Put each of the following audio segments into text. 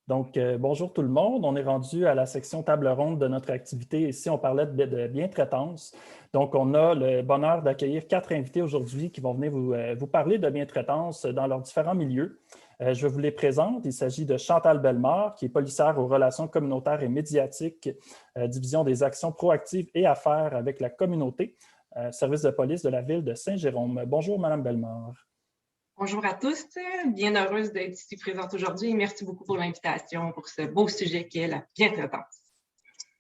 Donc, bonjour tout le monde. On est rendu à la section table ronde de notre activité. Ici, on parlait de bientraitance. Donc, on a le bonheur d'accueillir 4 invités aujourd'hui qui vont venir vous parler de bientraitance dans leurs différents milieux. Je vous les présente. Il s'agit de Chantal Bellemare, qui est policière aux relations communautaires et médiatiques, division des actions proactives et affaires avec la communauté, service de police de la ville de Saint-Jérôme. Bonjour, Madame Bellemare. Bonjour à tous, bien heureuse d'être ici présente aujourd'hui et merci beaucoup pour l'invitation pour ce beau sujet qui est la bientraitance.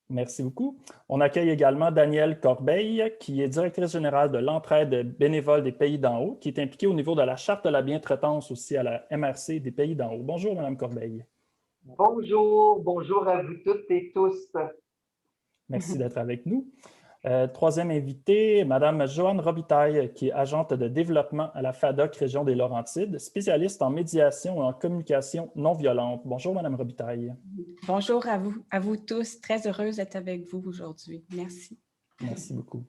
Merci beaucoup. On accueille également Danielle Corbeil, qui est directrice générale de l'entraide bénévole des Pays d'en haut, qui est impliquée au niveau de la charte de la bientraitance aussi à la MRC des Pays d'en haut. Bonjour, Madame Corbeil. Bonjour à vous toutes et tous. Merci d'être avec nous. Troisième invitée, Mme Joanne Robitaille, qui est agente de développement à la FADOC Région des Laurentides, spécialiste en médiation et en communication non violente. Bonjour, Mme Robitaille. Bonjour à vous tous. Très heureuse d'être avec vous aujourd'hui. Merci. Merci beaucoup.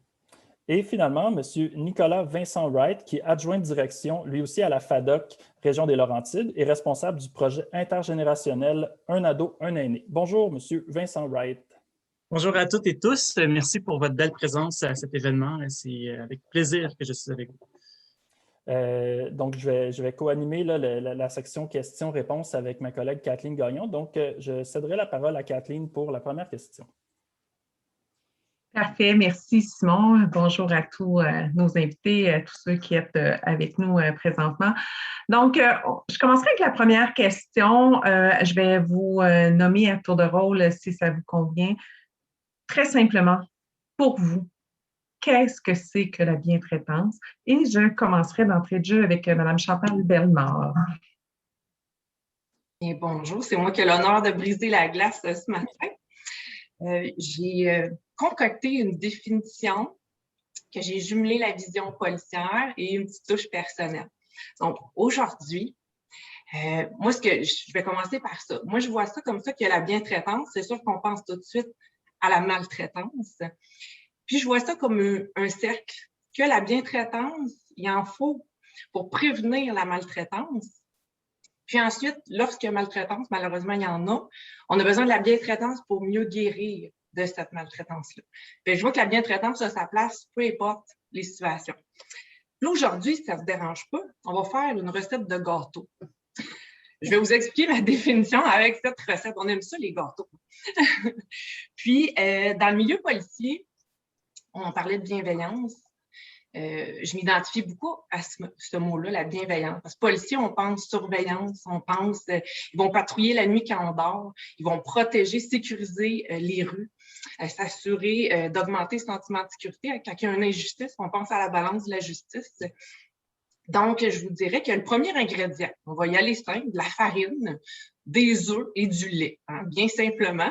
Et finalement, M. Nicolas Vincent Wright, qui est adjoint de direction, lui aussi à la FADOC Région des Laurentides, et responsable du projet intergénérationnel Un ado, un aîné. Bonjour, M. Vincent Wright. Bonjour à toutes et tous. Merci pour votre belle présence à cet événement. C'est avec plaisir que je suis avec vous. Donc, je vais co-animer la section questions-réponses avec ma collègue Kathleen Gagnon. Donc, je céderai la parole à Kathleen pour la première question. Parfait. Merci, Simon. Bonjour à tous nos invités, tous ceux qui êtes avec nous présentement. Donc, je commencerai avec la première question. Je vais vous nommer à tour de rôle si ça vous convient. Très simplement, pour vous, qu'est-ce que c'est que la bientraitance? Et je commencerai d'entrée de jeu avec Mme Chantal Bellemare. Et bonjour, c'est moi qui ai l'honneur de briser la glace ce matin. J'ai concocté une définition que j'ai jumelé la vision policière et une petite touche personnelle. Donc, aujourd'hui, moi, je vais commencer par ça. Moi, je vois ça comme ça que la bientraitance, c'est sûr qu'on pense tout de suite à la maltraitance. Puis, je vois ça comme un cercle, que la bientraitance, il en faut pour prévenir la maltraitance. Puis ensuite, lorsqu'il y a maltraitance, malheureusement, il y en a, on a besoin de la bientraitance pour mieux guérir de cette maltraitance-là. Puis, je vois que la bientraitance a sa place, peu importe les situations. Là, aujourd'hui, si ça ne vous dérange pas, on va faire une recette de gâteau. Je vais vous expliquer ma définition avec cette recette. On aime ça, les gâteaux. Puis, dans le milieu policier, on parlait de bienveillance. Je m'identifie beaucoup à ce mot-là, la bienveillance. Parce que policier, on pense surveillance, on pense ils vont patrouiller la nuit quand on dort, ils vont protéger, sécuriser les rues, s'assurer d'augmenter le sentiment de sécurité. Quand il y a une injustice, on pense à la balance de la justice. Donc, je vous dirais que le premier ingrédient, on va y aller simple, de la farine, des œufs et du lait, hein, bien simplement.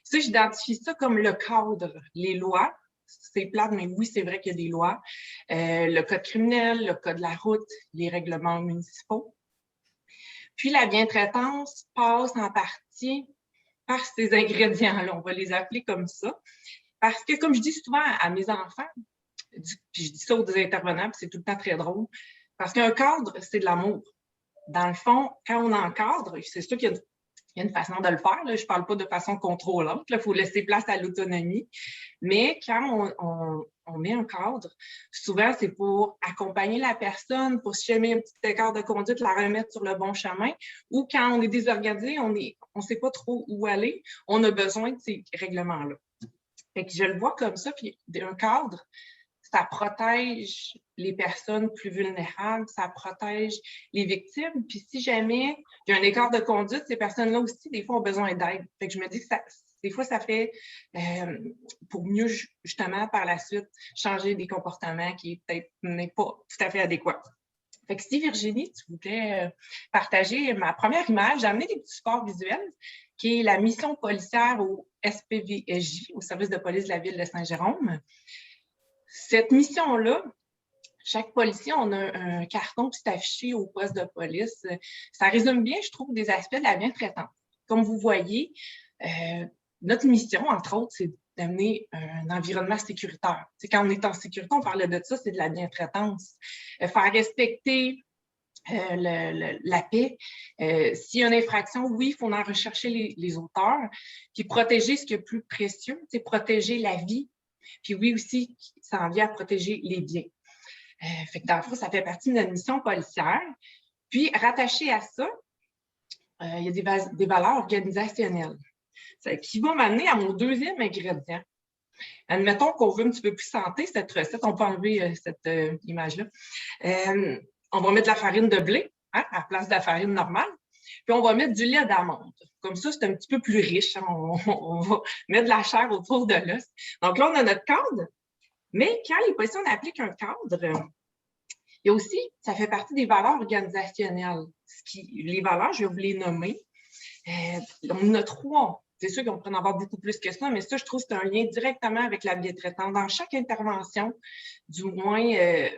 Ça, j'identifie ça comme le cadre, les lois. C'est plate, mais oui, c'est vrai qu'il y a des lois. Le code criminel, le code de la route, les règlements municipaux. Puis, la bientraitance passe en partie par ces ingrédients-là. On va les appeler comme ça. Parce que, comme je dis souvent à mes enfants, puis je dis ça aux intervenants, puis c'est tout le temps très drôle, parce qu'un cadre, c'est de l'amour. Dans le fond, quand on encadre, c'est sûr qu'il y a une façon de le faire. Là. Je ne parle pas de façon contrôlante. Il faut laisser place à l'autonomie. Mais quand on met un cadre, souvent, c'est pour accompagner la personne, pour si jamais un petit écart de conduite, la remettre sur le bon chemin. Ou quand on est désorganisé, on ne sait pas trop où aller, on a besoin de ces règlements-là. Fait que je le vois comme ça. Puis un cadre, ça protège les personnes plus vulnérables, ça protège les victimes. Puis si jamais il y a un écart de conduite, ces personnes-là aussi, des fois, ont besoin d'aide. Fait que je me dis que des fois, ça fait pour mieux, justement, par la suite, changer des comportements qui peut-être n'est pas tout à fait adéquats. Fait que si Virginie, tu voulais partager ma première image, j'ai amené des petits supports visuels, qui est la mission policière au SPVSJ, au service de police de la ville de Saint-Jérôme. Cette mission-là, chaque policier, on a un carton qui est affiché au poste de police. Ça résume bien, je trouve, des aspects de la bientraitance. Comme vous voyez, notre mission, entre autres, c'est d'amener un environnement sécuritaire. Quand on est en sécurité, on parlait de ça, c'est de la bientraitance. Faire respecter la paix. S'il y a une infraction, oui, il faut en rechercher les auteurs, puis protéger ce qui est plus précieux, c'est protéger la vie, puis oui aussi, ça en vient à protéger les biens. Fait que dans le fond, ça fait partie de notre mission policière. Puis, rattaché à ça, il y a des valeurs organisationnelles. Qui va m'amener à mon deuxième ingrédient. Admettons qu'on veut un petit peu plus santé, cette recette, on peut enlever cette image-là. On va mettre de la farine de blé, hein, à la place de la farine normale, puis on va mettre du lait d'amande. Comme ça, c'est un petit peu plus riche. Hein. On va mettre de la chair autour de l'os. Donc là, on a notre cadre, mais quand les policiers, on applique un cadre, il y a aussi, ça fait partie des valeurs organisationnelles. Les valeurs, je vais vous les nommer. On en a 3. C'est sûr qu'on peut en avoir beaucoup plus que ça, mais ça, je trouve que c'est un lien directement avec la bientraitance. Dans chaque intervention, du moins,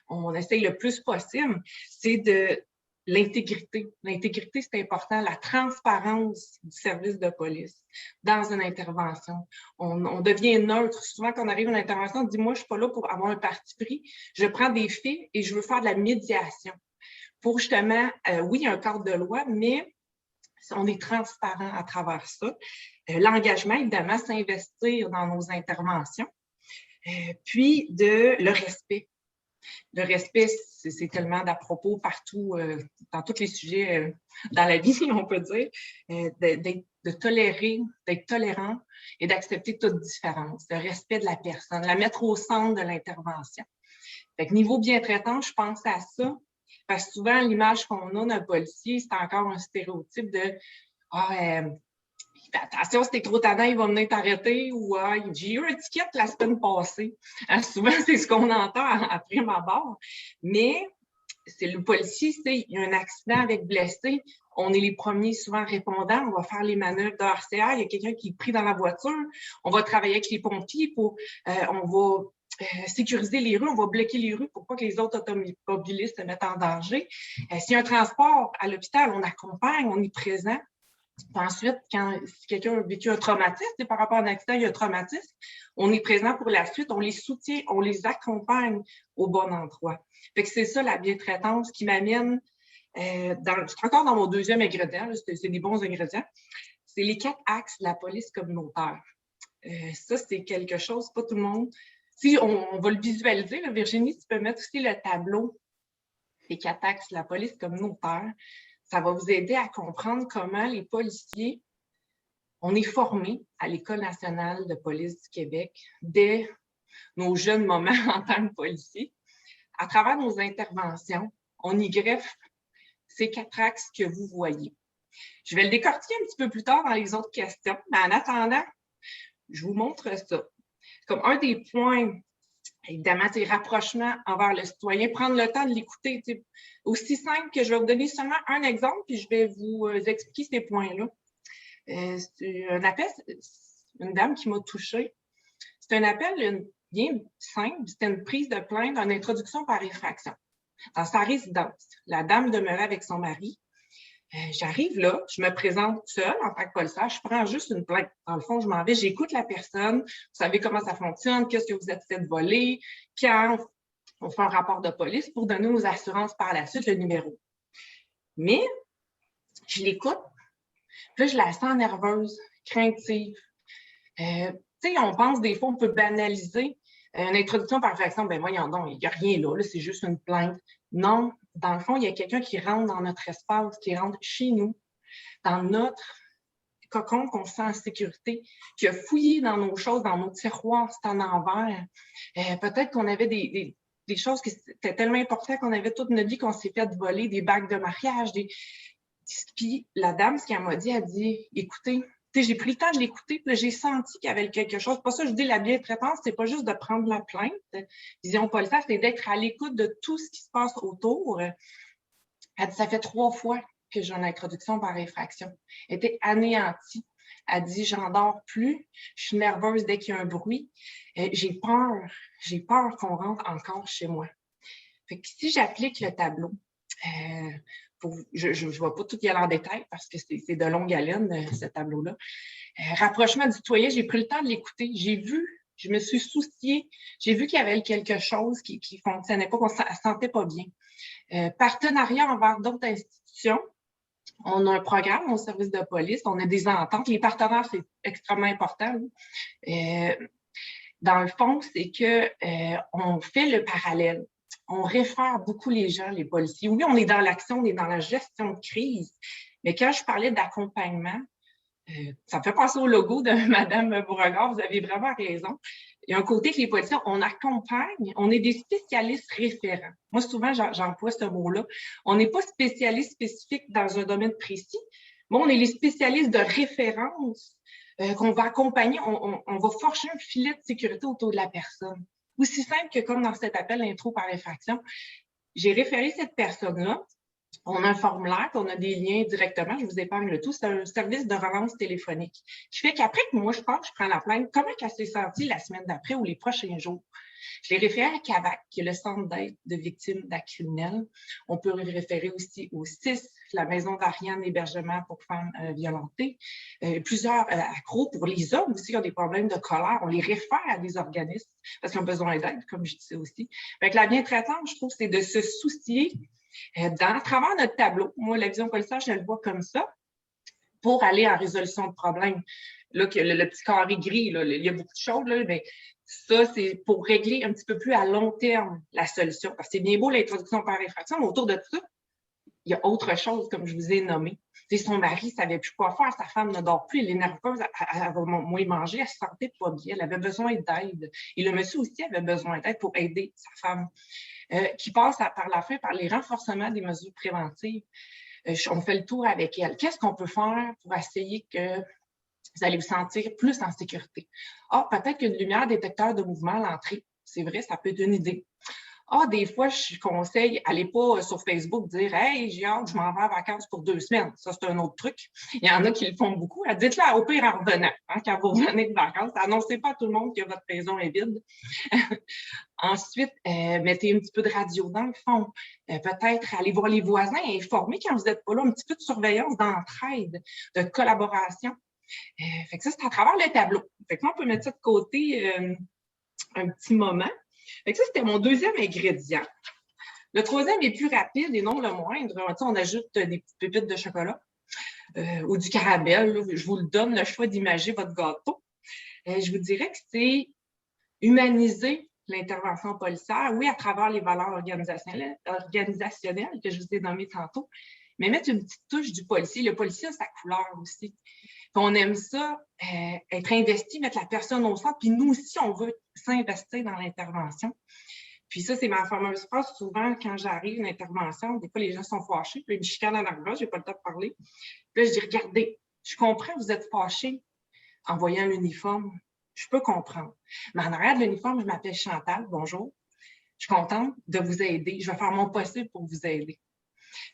on essaye le plus possible, c'est de l'intégrité. L'intégrité, c'est important. La transparence du service de police dans une intervention. On devient neutre. Souvent, quand on arrive à une intervention, on dit « Moi, je ne suis pas là pour avoir un parti pris. Je prends des faits et je veux faire de la médiation. » Pour justement, oui, il y a un cadre de loi, mais on est transparent à travers ça. L'engagement, évidemment, s'investir dans nos interventions. Puis, le respect. Le respect, c'est tellement d'à propos partout, dans tous les sujets dans la vie, on peut dire, de tolérer, d'être tolérant et d'accepter toute différence. Le respect de la personne, la mettre au centre de l'intervention. Fait que niveau bientraitance, je pense à ça. Parce que souvent, l'image qu'on a d'un policier, c'est encore un stéréotype de « Ah, attention, si t'es trop tannant, il va venir t'arrêter » ou ah, « J'ai eu un ticket la semaine passée. » Souvent, c'est ce qu'on entend après ma barre. Mais c'est le policier, il y a un accident avec blessé. On est les premiers souvent répondants. On va faire les manœuvres de RCR. Il y a quelqu'un qui est pris dans la voiture. On va travailler avec les pompiers pour... on va sécuriser les rues, on va bloquer les rues pour pas que les autres automobilistes se mettent en danger. S'il y a un transport à l'hôpital, on accompagne, on est présent. Puis ensuite, si quelqu'un a vécu un traumatisme, par rapport à un accident, il y a un traumatisme, on est présent pour la suite, on les soutient, on les accompagne au bon endroit. Fait que c'est ça la bientraitance qui m'amène, c'est encore dans mon deuxième ingrédient, c'est des bons ingrédients, c'est les 4 axes de la police communautaire. Ça, c'est quelque chose, pas tout le monde. Si on va le visualiser, là, Virginie, tu peux mettre aussi le tableau des 4 axes de la police communautaire. Ça va vous aider à comprendre comment les policiers, on est formés à l'École nationale de police du Québec dès nos jeunes moments en tant que policiers. À travers nos interventions, on y greffe ces 4 axes que vous voyez. Je vais le décortiquer un petit peu plus tard dans les autres questions, mais en attendant, je vous montre ça. Comme un des points, évidemment, c'est rapprochement envers le citoyen, prendre le temps de l'écouter. Aussi simple que je vais vous donner seulement un exemple, puis je vais vous expliquer ces points-là. C'est un appel, une dame qui m'a touchée. C'est un appel bien simple, c'était une prise de plainte, une introduction par effraction. Dans sa résidence, la dame demeurait avec son mari. J'arrive là, je me présente seule en tant que policière, je prends juste une plainte. Dans le fond, je m'en vais, j'écoute la personne, vous savez comment ça fonctionne, qu'est-ce que vous êtes fait voler, quand on fait un rapport de police pour donner aux assurances par la suite le numéro. Mais, je l'écoute, puis là, je la sens nerveuse, craintive. Tu sais, on pense des fois, on peut banaliser une introduction par effraction, ben voyons donc, il n'y a rien là, c'est juste une plainte. Non, dans le fond, il y a quelqu'un qui rentre dans notre espace, qui rentre chez nous, dans notre cocon qu'on sent en sécurité, qui a fouillé dans nos choses, dans nos tiroirs, c'est en envers. Peut-être qu'on avait des choses qui étaient tellement importantes qu'on avait toute notre vie qu'on s'est fait voler, des bagues de mariage. Puis la dame, ce qu'elle m'a dit, elle dit, écoutez, j'ai pris le temps de l'écouter, puis j'ai senti qu'il y avait quelque chose. Pas ça, je dis la bientraitance, c'est pas juste de prendre la plainte. Vision policière, c'est d'être à l'écoute de tout ce qui se passe autour. Elle dit, ça fait 3 fois que j'ai une introduction par effraction. Elle était anéantie. Elle dit, j'en dors plus, je suis nerveuse dès qu'il y a un bruit. J'ai peur qu'on rentre encore chez moi. Fait que si j'applique le tableau, je ne vais pas tout y aller en détail parce que c'est de longue haleine, ce tableau-là. Rapprochement du citoyen, j'ai pris le temps de l'écouter. Je me suis souciée. J'ai vu qu'il y avait quelque chose qui ne fonctionnait pas, qu'on ne se sentait pas bien. Partenariat envers d'autres institutions. On a un programme au service de police, on a des ententes. Les partenaires, c'est extrêmement important. Dans le fond, c'est qu'on fait le parallèle. On réfère beaucoup les gens, les policiers. Oui, on est dans l'action, on est dans la gestion de crise, mais quand je parlais d'accompagnement, ça me fait penser au logo de Mme Beauregard, vous avez vraiment raison. Il y a un côté que les policiers, on accompagne, on est des spécialistes référents. Moi, souvent, j'emploie ce mot-là. On n'est pas spécialiste spécifique dans un domaine précis, mais on est les spécialistes de référence qu'on va accompagner. On va forger un filet de sécurité autour de la personne. Aussi simple que comme dans cet appel intro par infraction, j'ai référé cette personne-là. On a un formulaire, on a des liens directement, je vous épargne le tout, c'est un service de relance téléphonique. Je fais qu'après que moi je pars, je prends la plainte, comment elle s'est sentie la semaine d'après ou les prochains jours? Je l'ai référé à CAVAC, qui est le centre d'aide de victimes d'actes criminels. On peut le référer aussi au CIS, la maison d'Ariane d'hébergement pour femmes violentées. Plusieurs accros pour les hommes aussi qui ont des problèmes de colère. On les réfère à des organismes parce qu'ils ont besoin d'aide, comme je disais aussi. Avec la bientraitance, je trouve, c'est de se soucier à travers notre tableau. Moi, la vision policière, je le vois comme ça, pour aller en résolution de problèmes. Là, le petit carré gris, là, il y a beaucoup de choses, là, mais ça, c'est pour régler un petit peu plus à long terme la solution. Parce que c'est bien beau l'introduction par infraction, mais autour de ça, il y a autre chose, comme je vous ai nommé. Tu sais, son mari ne savait plus quoi faire, sa femme ne dort plus, elle est nerveuse, elle va moins manger, elle se sentait pas bien, elle avait besoin d'aide. Et le monsieur aussi avait besoin d'aide pour aider sa femme, qui passe par la fin par les renforcements des mesures préventives. On fait le tour avec elle. Qu'est-ce qu'on peut faire pour essayer que vous allez vous sentir plus en sécurité? Ah, peut-être qu'une lumière détecteur de mouvement à l'entrée, c'est vrai, ça peut être une idée. Ah, des fois, je conseille, allez pas sur Facebook dire « Hey, j'ai hâte, je m'en vais en vacances pour 2 semaines. » Ça, c'est un autre truc. Il y en a qui le font beaucoup. Dites-le au pire en revenant, quand vous revenez de vacances. Annoncez pas à tout le monde que votre maison est vide. Ensuite, mettez un petit peu de radio dans le fond. Peut-être aller voir les voisins et informer quand vous n'êtes pas là, un petit peu de surveillance, d'entraide, de collaboration. Fait que ça, c'est à travers le tableau. Fait que là, on peut mettre ça de côté un petit moment. Fait que ça, c'était mon deuxième ingrédient. Le troisième est plus rapide et non le moindre. On ajoute des petites pépites de chocolat ou du caramel. Là. Je vous le donne, le choix d'imager votre gâteau. Je vous dirais que c'est humaniser l'intervention policière, oui, à travers les valeurs organisationnelles que je vous ai nommées tantôt, mais mettre une petite touche du policier. Le policier a sa couleur aussi. Puis on aime ça, être investi, mettre la personne au centre, puis nous aussi, on veut s'investir dans l'intervention. Puis ça, c'est ma fameuse phrase. Souvent, quand j'arrive à une intervention, des fois, les gens sont fâchés, puis ils me chicanent à l'arrière, je n'ai pas le temps de parler. Puis là, je dis, regardez, je comprends que vous êtes fâchés en voyant l'uniforme. Je peux comprendre. Mais en arrière de l'uniforme, je m'appelle Chantal, bonjour. Je suis contente de vous aider. Je vais faire mon possible pour vous aider.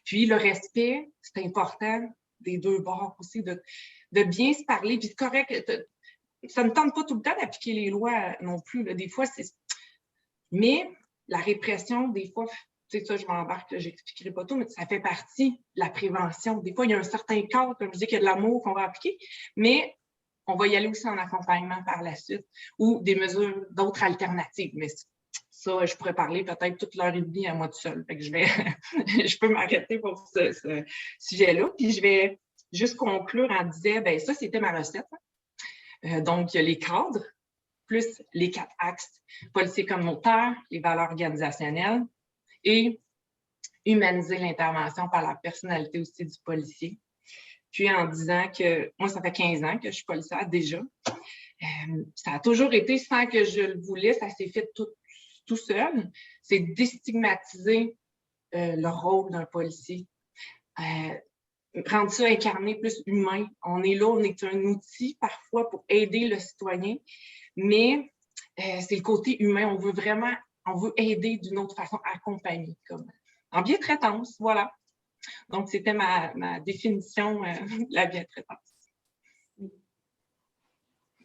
Puis le respect, c'est important des deux bords aussi, de bien se parler. Puis c'est correct, ça ne tente pas tout le temps d'appliquer les lois non plus. Là. Des fois, c'est... Mais la répression, des fois, tu sais, ça, je m'embarque, je n'expliquerai pas tout, mais ça fait partie de la prévention. Des fois, il y a un certain cadre, comme je dis, qu'il y a de l'amour qu'on va appliquer, mais on va y aller aussi en accompagnement par la suite ou des mesures, d'autres alternatives. Mais ça, je pourrais parler peut-être toute l'heure et demie à moi tout seul. Fait que je peux m'arrêter pour ce sujet-là. Puis je vais juste conclure en disant, bien, ça, c'était ma recette. Donc, il y a les cadres, plus les 4 axes, policier communautaire, les valeurs organisationnelles et humaniser l'intervention par la personnalité aussi du policier. Puis en disant que, moi, ça fait 15 ans que je suis policière déjà. Ça a toujours été sans que je le voulais, ça s'est fait tout seul. C'est déstigmatiser le rôle d'un policier. Rendre ça incarné, plus humain. On est là, on est un outil parfois pour aider le citoyen, mais c'est le côté humain. On veut aider d'une autre façon, accompagner, comme en bientraitance, voilà. Donc, c'était ma définition de la bientraitance.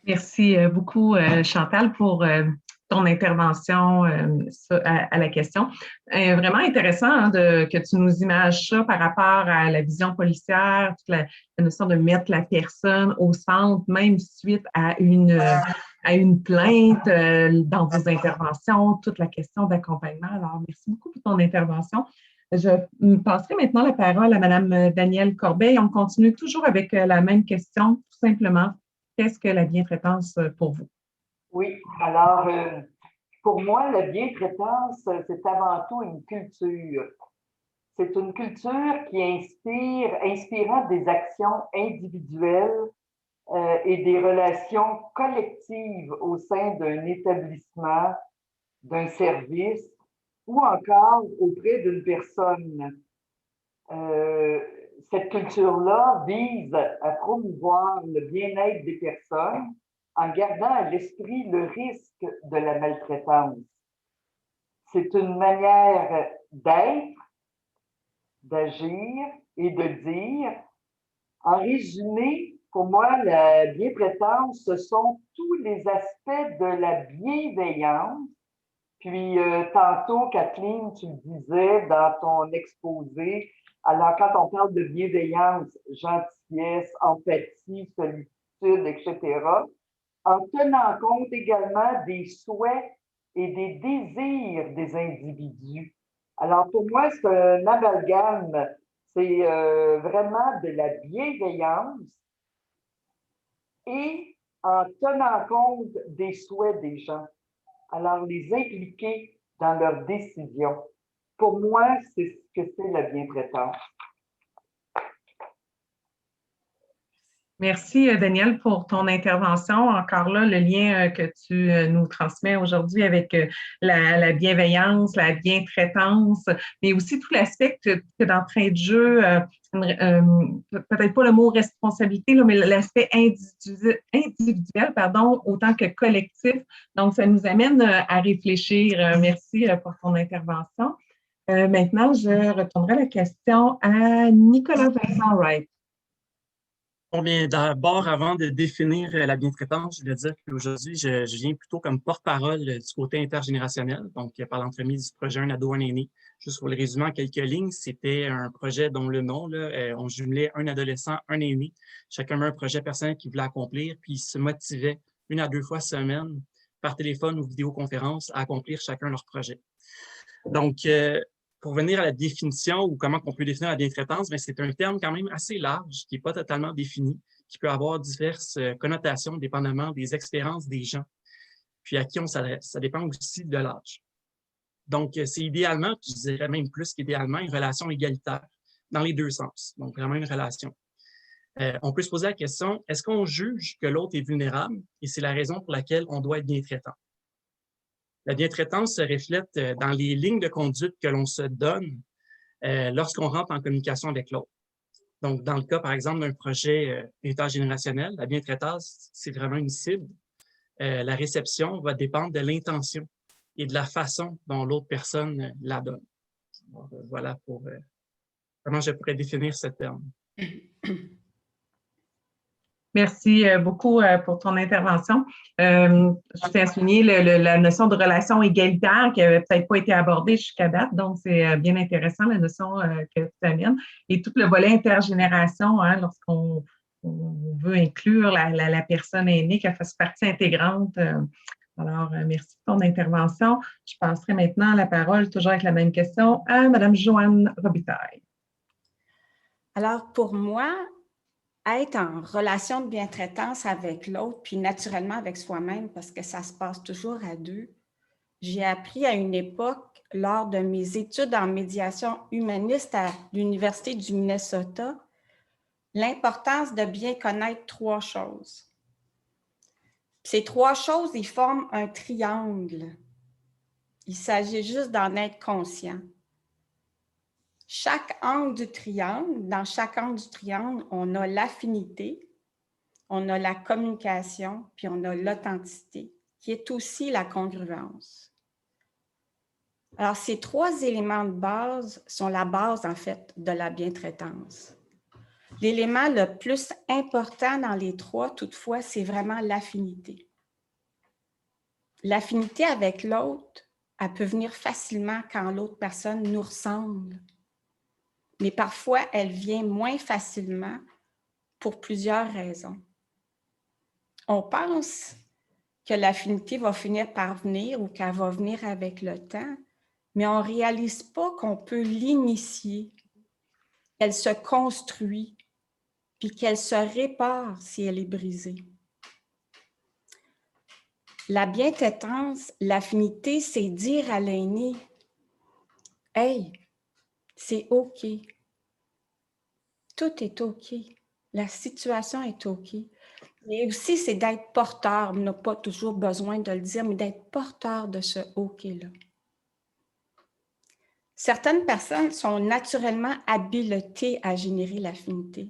Merci beaucoup, Chantal, pour ton intervention à la question. Vraiment intéressant hein, que tu nous images ça par rapport à la vision policière, toute la notion de mettre la personne au centre, même suite à une plainte dans vos interventions, toute la question d'accompagnement. Alors, merci beaucoup pour ton intervention. Je passerai maintenant la parole à Mme Danielle Corbeil. On continue toujours avec la même question, tout simplement. Qu'est-ce que la bientraitance pour vous? Oui, alors, pour moi, la bientraitance, c'est avant tout une culture. C'est une culture qui inspirant des actions individuelles et des relations collectives au sein d'un établissement, d'un service ou encore auprès d'une personne. Cette culture-là vise à promouvoir le bien-être des personnes en gardant à l'esprit le risque de la maltraitance. C'est une manière d'être, d'agir et de dire. En résumé, pour moi, la bientraitance, ce sont tous les aspects de la bienveillance. Puis, tantôt, Kathleen, tu le disais dans ton exposé, alors quand on parle de bienveillance, gentillesse, empathie, solitude, etc., en tenant compte également des souhaits et des désirs des individus. Alors, pour moi, c'est un amalgame. C'est vraiment de la bienveillance et en tenant compte des souhaits des gens. Alors, les impliquer dans leurs décisions. Pour moi, c'est ce que c'est la bientraitance. Merci, Daniel, pour ton intervention. Encore là, le lien que tu nous transmets aujourd'hui avec la bienveillance, la bientraitance, mais aussi tout l'aspect que d'entrée de jeu, peut-être pas le mot responsabilité, là, mais l'aspect individuel, pardon, autant que collectif. Donc, ça nous amène à réfléchir. Merci pour ton intervention. Maintenant, je retournerai la question à Nicolas Vincent Wright. Bon, bien, d'abord, avant de définir la bientraitance, je voulais dire qu'aujourd'hui, je viens plutôt comme porte-parole du côté intergénérationnel, donc par l'entremise du projet Un ado, un aîné. Juste pour le résumer en quelques lignes, c'était un projet dont le nom, là, on jumelait un adolescent, un aîné, chacun un projet personnel qu'ils voulait accomplir, puis ils se motivaient 1 à 2 fois semaine, par téléphone ou vidéoconférence, à accomplir chacun leur projet. Donc, pour venir à la définition ou comment on peut définir la bientraitance, c'est un terme quand même assez large, qui n'est pas totalement défini, qui peut avoir diverses connotations dépendamment des expériences des gens, puis à qui on s'adresse. Ça dépend aussi de l'âge. Donc, c'est idéalement, puis je dirais même plus qu'idéalement, une relation égalitaire dans les deux sens. Donc, vraiment une relation. On peut se poser la question, est-ce qu'on juge que l'autre est vulnérable et c'est la raison pour laquelle on doit être bientraitant? La bientraitance se reflète dans les lignes de conduite que l'on se donne lorsqu'on rentre en communication avec l'autre. Donc, dans le cas, par exemple, d'un projet intergénérationnel, la bientraitance, c'est vraiment une cible. La réception va dépendre de l'intention et de la façon dont l'autre personne la donne. Alors, voilà pour comment je pourrais définir ce terme. Merci beaucoup pour ton intervention. Je tiens à souligner la notion de relation égalitaire qui n'avait peut-être pas été abordée jusqu'à date, donc c'est bien intéressant la notion que tu amènes. Et tout le volet intergénération, hein, lorsqu'on veut inclure la personne aînée, qu'elle fasse partie intégrante. Alors, merci pour ton intervention. Je passerai maintenant la parole, toujours avec la même question, à Mme Joanne Robitaille. Alors, pour moi, être en relation de bientraitance avec l'autre, puis naturellement avec soi-même, parce que ça se passe toujours à deux. J'ai appris à une époque, lors de mes études en médiation humaniste à l'Université du Minnesota, l'importance de bien connaître 3 choses. Ces 3 choses, ils forment un triangle. Il s'agit juste d'en être conscient. Chaque angle du triangle, dans chaque angle du triangle, on a l'affinité, on a la communication, puis on a l'authenticité, qui est aussi la congruence. Alors, ces 3 éléments de base sont la base, en fait, de la bientraitance. L'élément le plus important dans les 3, toutefois, c'est vraiment l'affinité. L'affinité avec l'autre, elle peut venir facilement quand l'autre personne nous ressemble. Mais parfois, elle vient moins facilement pour plusieurs raisons. On pense que l'affinité va finir par venir ou qu'elle va venir avec le temps, mais on ne réalise pas qu'on peut l'initier. Elle se construit, puis qu'elle se répare si elle est brisée. La bientraitance, l'affinité, c'est dire à l'aîné, « Hey, c'est OK. Tout est OK. La situation est OK. » Mais aussi, c'est d'être porteur. On n'a pas toujours besoin de le dire, mais d'être porteur de ce OK-là. Certaines personnes sont naturellement habilitées à générer l'affinité.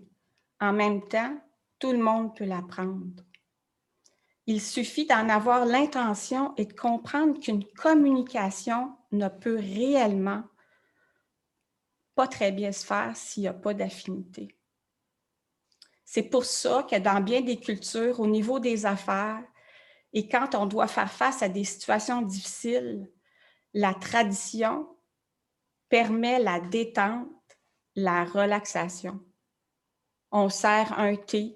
En même temps, tout le monde peut l'apprendre. Il suffit d'en avoir l'intention et de comprendre qu'une communication ne peut réellement pas très bien se faire s'il n'y a pas d'affinité. C'est pour ça que dans bien des cultures, au niveau des affaires, et quand on doit faire face à des situations difficiles, la tradition permet la détente, la relaxation. On sert un thé,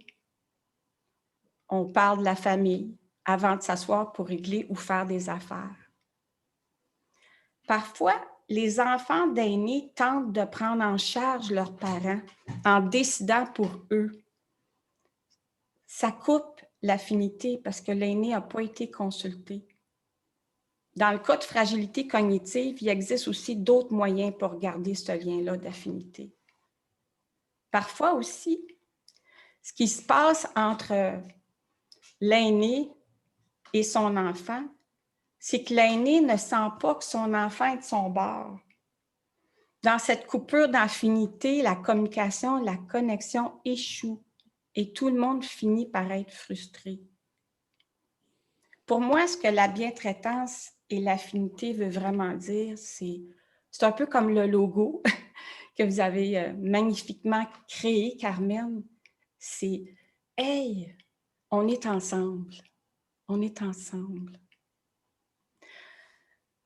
on parle de la famille avant de s'asseoir pour régler ou faire des affaires. Parfois, les enfants d'aînés tentent de prendre en charge leurs parents en décidant pour eux. Ça coupe l'affinité parce que l'aîné n'a pas été consulté. Dans le cas de fragilité cognitive, il existe aussi d'autres moyens pour garder ce lien-là d'affinité. Parfois aussi, ce qui se passe entre l'aîné et son enfant, c'est que l'aîné ne sent pas que son enfant est de son bord. Dans cette coupure d'affinité, la communication, la connexion échoue et tout le monde finit par être frustré. Pour moi, ce que la bientraitance et l'affinité veut vraiment dire, c'est un peu comme le logo que vous avez magnifiquement créé, Carmen. C'est « Hey, on est ensemble, on est ensemble ».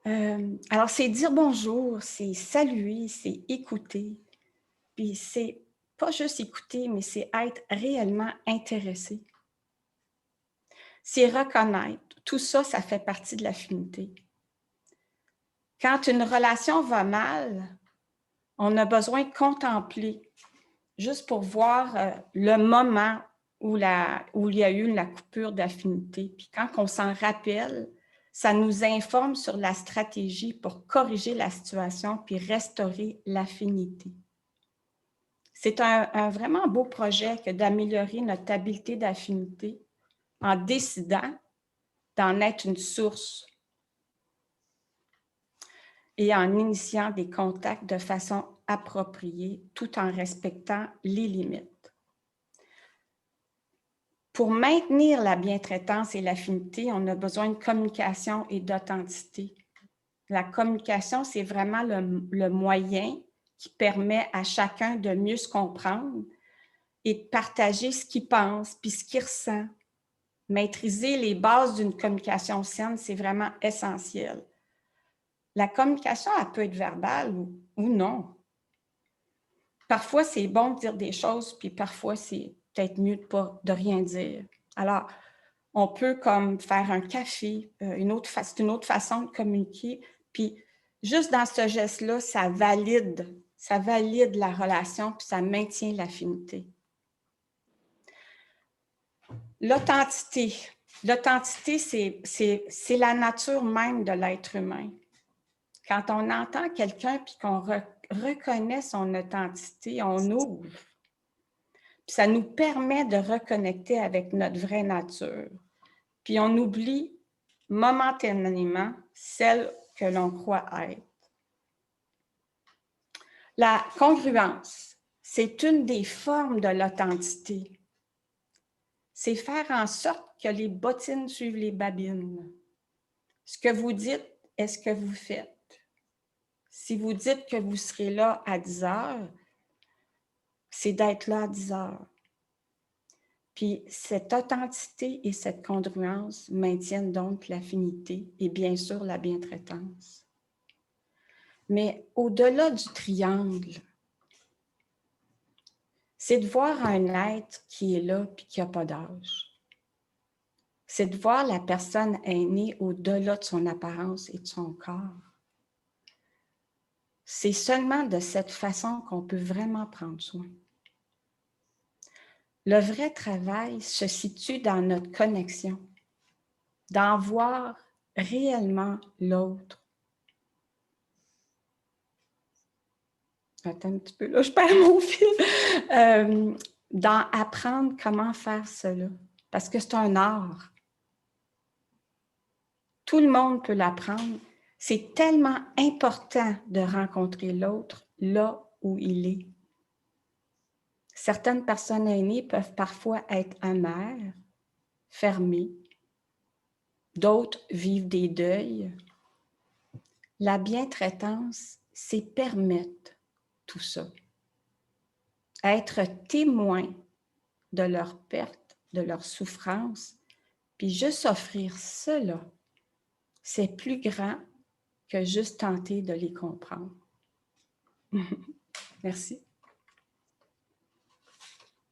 Alors, c'est dire bonjour, c'est saluer, c'est écouter. Puis c'est pas juste écouter, mais c'est être réellement intéressé. C'est reconnaître. Tout ça, ça fait partie de l'affinité. Quand une relation va mal, on a besoin de contempler, juste pour voir le moment où il y a eu la coupure d'affinité. Puis quand on s'en rappelle, ça nous informe sur la stratégie pour corriger la situation puis restaurer l'affinité. C'est un vraiment beau projet que d'améliorer notre habileté d'affinité en décidant d'en être une source et en initiant des contacts de façon appropriée tout en respectant les limites. Pour maintenir la bientraitance et l'affinité, on a besoin de communication et d'authenticité. La communication, c'est vraiment le moyen qui permet à chacun de mieux se comprendre et de partager ce qu'il pense puis ce qu'il ressent. Maîtriser les bases d'une communication saine, c'est vraiment essentiel. La communication, elle peut être verbale ou non. Parfois, c'est bon de dire des choses, puis parfois, c'est peut-être mieux de rien dire. Alors, on peut comme faire un café, c'est une autre façon de communiquer, puis juste dans ce geste-là, ça valide la relation, puis ça maintient l'affinité. L'authenticité. L'authenticité, c'est la nature même de l'être humain. Quand on entend quelqu'un puis qu'on reconnaît son authenticité, on ouvre. Puis ça nous permet de reconnecter avec notre vraie nature. Puis on oublie momentanément celle que l'on croit être. La congruence, c'est une des formes de l'authenticité. C'est faire en sorte que les bottines suivent les babines. Ce que vous dites est ce que vous faites. Si vous dites que vous serez là à 10 heures, c'est d'être là à 10 heures. Puis cette authenticité et cette congruence maintiennent donc l'affinité et bien sûr la bientraitance. Mais au-delà du triangle, c'est de voir un être qui est là et qui n'a pas d'âge. C'est de voir la personne aînée au-delà de son apparence et de son corps. C'est seulement de cette façon qu'on peut vraiment prendre soin. Le vrai travail se situe dans notre connexion, d'en voir réellement l'autre. Attends un petit peu, là, je perds mon fil. D'en apprendre comment faire cela, parce que c'est un art. Tout le monde peut l'apprendre. C'est tellement important de rencontrer l'autre là où il est. Certaines personnes aînées peuvent parfois être amères, fermées. D'autres vivent des deuils. La bientraitance, c'est permettre tout ça. Être témoin de leur perte, de leur souffrance, puis juste offrir cela, c'est plus grand que juste tenter de les comprendre. Merci.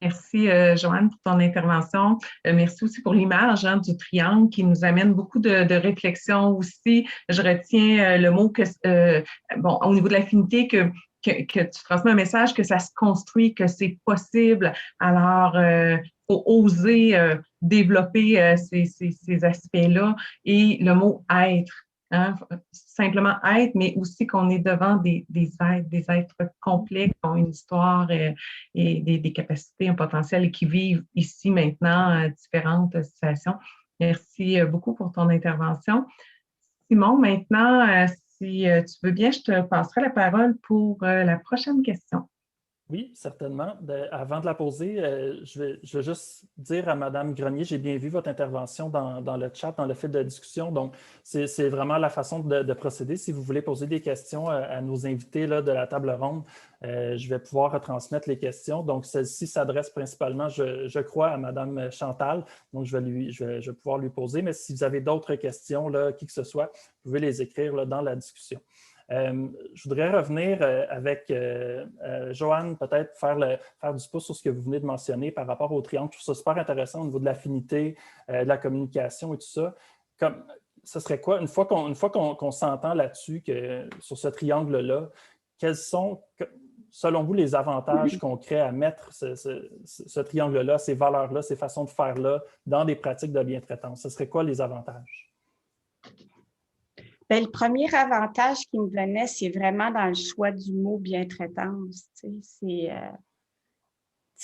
Merci, Joanne, pour ton intervention. Merci aussi pour l'image du triangle qui nous amène beaucoup de réflexions aussi. Je retiens le mot au niveau de l'affinité, que tu transmets un message que ça se construit, que c'est possible. Alors, faut oser développer ces aspects-là. Et le mot être. Hein, simplement être, mais aussi qu'on est devant des êtres complets qui ont une histoire et des capacités, un potentiel et qui vivent ici maintenant différentes situations. Merci beaucoup pour ton intervention. Simon, maintenant, si tu veux bien, je te passerai la parole pour la prochaine question. Oui, certainement. Avant de la poser, je vais juste dire à Mme Grenier, j'ai bien vu votre intervention dans le chat, dans le fil de discussion. Donc, c'est vraiment la façon de procéder. Si vous voulez poser des questions à nos invités là, de la table ronde, je vais pouvoir retransmettre les questions. Donc, celle-ci s'adresse principalement, je crois, à Mme Chantal. Donc, je vais pouvoir lui poser. Mais si vous avez d'autres questions, là, qui que ce soit, vous pouvez les écrire là, dans la discussion. Je voudrais revenir avec Joanne, peut-être faire du pouce sur ce que vous venez de mentionner par rapport au triangle. Je trouve ça super intéressant au niveau de l'affinité, de la communication et tout ça. Ce serait quoi, une fois qu'on s'entend là-dessus, sur ce triangle-là, quels sont, selon vous, les avantages qu'on crée à mettre ce triangle-là, ces valeurs-là, ces façons de faire-là dans des pratiques de bientraitance? Ce serait quoi les avantages? Bien, le premier avantage qui me venait, c'est vraiment dans le choix du mot bientraitance.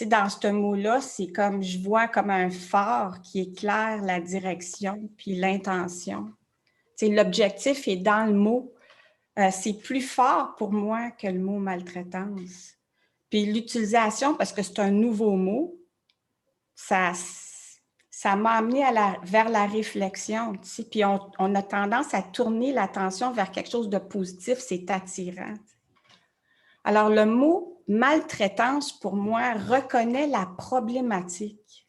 Dans ce mot-là, c'est comme, je vois comme un phare qui éclaire la direction puis l'intention. L'objectif est dans le mot. C'est plus fort pour moi que le mot maltraitance. Puis l'utilisation, parce que c'est un nouveau mot, ça m'a amené vers la réflexion. Puis on a tendance à tourner l'attention vers quelque chose de positif, c'est attirant. Alors, le mot maltraitance, pour moi, reconnaît la problématique.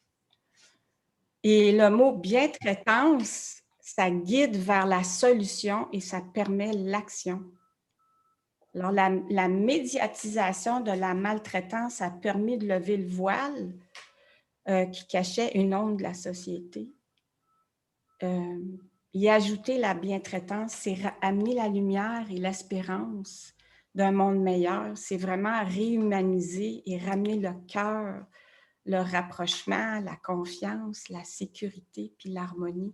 Et le mot bientraitance, ça guide vers la solution et ça permet l'action. Alors, la médiatisation de la maltraitance a permis de lever le voile qui cachait une ombre de la société. Y ajouter la bientraitance, c'est amener la lumière et l'espérance d'un monde meilleur. C'est vraiment réhumaniser et ramener le cœur, le rapprochement, la confiance, la sécurité puis l'harmonie.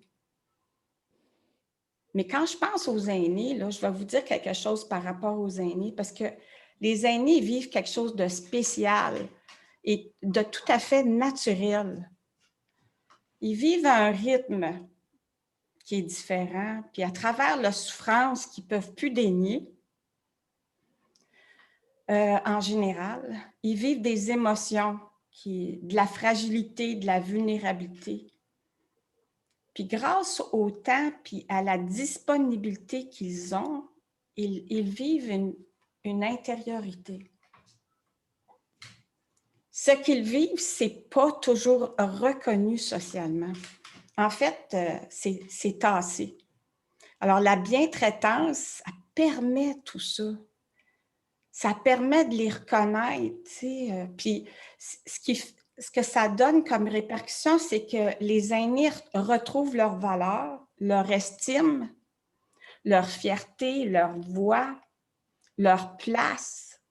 Mais quand je pense aux aînés, là, je vais vous dire quelque chose par rapport aux aînés parce que les aînés vivent quelque chose de spécial et de tout à fait naturel. Ils vivent à un rythme qui est différent, puis à travers la souffrance qu'ils ne peuvent plus dénier, en général, ils vivent des émotions, de la fragilité, de la vulnérabilité. Puis grâce au temps puis à la disponibilité qu'ils ont, ils vivent une intériorité. Ce qu'ils vivent, ce n'est pas toujours reconnu socialement. En fait, c'est tassé. Alors, la bientraitance, ça permet tout ça. Ça permet de les reconnaître. Puis, ce que ça donne comme répercussion, c'est que les aînés retrouvent leur valeur, leur estime, leur fierté, leur voix, leur place.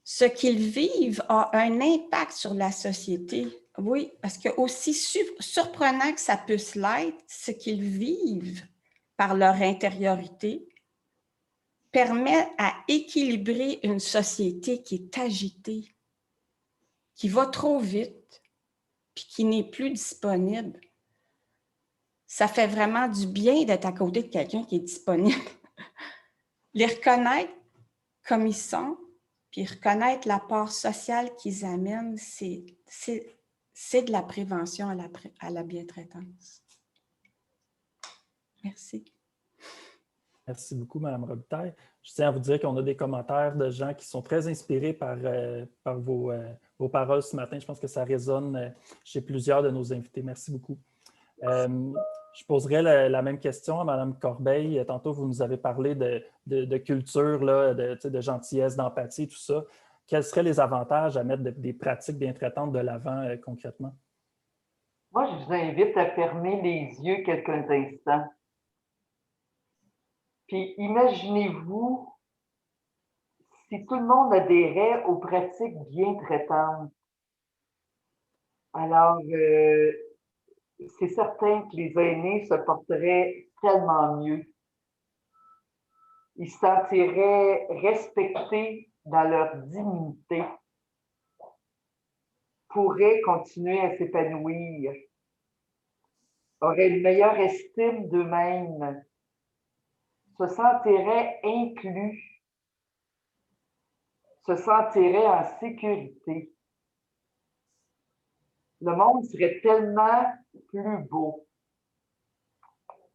Ce qu'ils vivent a un impact sur la société. Oui, parce que aussi surprenant que ça puisse l'être, ce qu'ils vivent par leur intériorité permet à équilibrer une société qui est agitée, qui va trop vite, puis qui n'est plus disponible. Ça fait vraiment du bien d'être à côté de quelqu'un qui est disponible. Les reconnaître comme ils sont, puis reconnaître l'apport social qu'ils amènent, c'est de la prévention à la bientraitance. Merci. Merci beaucoup, Mme Robitaille. Je tiens à vous dire qu'on a des commentaires de gens qui sont très inspirés par vos paroles ce matin. Je pense que ça résonne chez plusieurs de nos invités. Merci beaucoup. Je poserai la même question à Mme Corbeil. Tantôt, vous nous avez parlé de culture, là, de gentillesse, d'empathie, tout ça. Quels seraient les avantages à mettre des pratiques bientraitantes de l'avant concrètement? Moi, je vous invite à fermer les yeux quelques instants. Puis imaginez-vous si tout le monde adhérait aux pratiques bientraitantes. Alors, c'est certain que les aînés se porteraient tellement mieux. Ils se sentiraient respectés dans leur dignité, pourraient continuer à s'épanouir, auraient une meilleure estime d'eux-mêmes, se sentiraient inclus, se sentiraient en sécurité. Le monde serait tellement plus beau.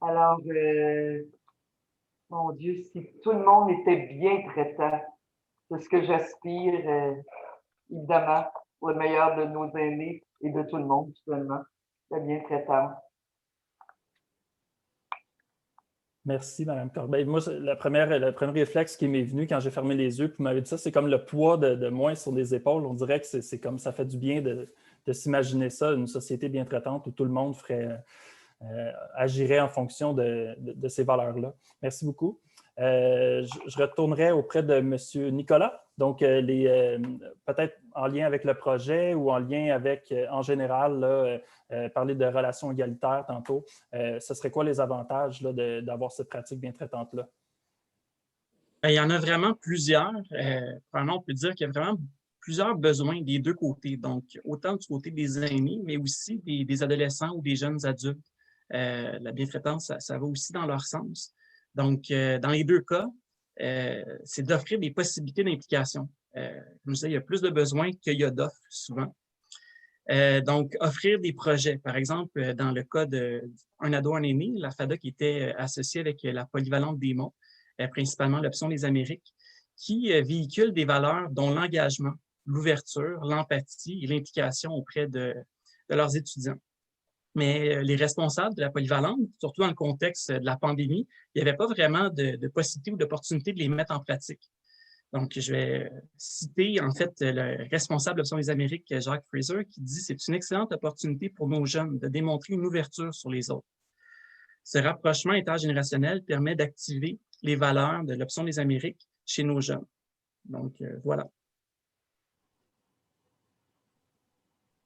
Alors, mon Dieu, si tout le monde était bien traitant, c'est ce que j'aspire, évidemment, pour le meilleur de nos aînés et de tout le monde, finalement, la bien-traitance. Merci, Mme Corbeil. Moi, le premier réflexe qui m'est venu quand j'ai fermé les yeux, puis vous m'avez dit ça, c'est comme le poids de moins sur les épaules. On dirait que c'est comme ça fait du bien de s'imaginer ça, une société bien traitante où tout le monde agirait en fonction de ces valeurs-là. Merci beaucoup. Je retournerai auprès de M. Nicolas. Donc, peut-être en lien avec le projet ou en lien avec, en général, là, parler de relations égalitaires tantôt, ce serait quoi les avantages d'avoir cette pratique bien traitante-là? Il y en a vraiment plusieurs. Vraiment, on peut dire qu'il y a vraiment plusieurs besoins des deux côtés. Donc, autant du côté des aînés, mais aussi des adolescents ou des jeunes adultes. La bientraitance, ça va aussi dans leur sens. Donc, dans les deux cas, c'est d'offrir des possibilités d'implication. Comme je disais, il y a plus de besoins qu'il y a d'offres souvent. Donc, offrir des projets. Par exemple, dans le cas d'un ado, un aîné, la FADA qui était associée avec la Polyvalente des Monts, principalement l'option des Amériques, qui véhicule des valeurs dont l'engagement, l'ouverture, l'empathie et l'implication auprès de leurs étudiants. Mais les responsables de la Polyvalente, surtout dans le contexte de la pandémie, il n'y avait pas vraiment de possibilité ou d'opportunité de les mettre en pratique. Donc, je vais citer en fait le responsable de l'Option des Amériques, Jacques Fraser, qui dit « C'est une excellente opportunité pour nos jeunes de démontrer une ouverture sur les autres. Ce rapprochement intergénérationnel permet d'activer les valeurs de l'Option des Amériques chez nos jeunes. » Donc, voilà.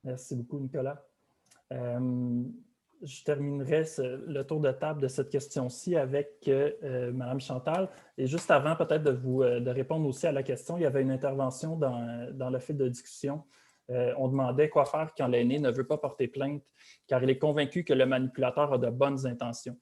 Merci beaucoup, Nicolas. Je terminerai le tour de table de cette question-ci avec Mme Chantal. Et juste avant peut-être de répondre aussi à la question, il y avait une intervention dans le fil de discussion. On demandait quoi faire quand l'aîné ne veut pas porter plainte, car il est convaincu que le manipulateur a de bonnes intentions.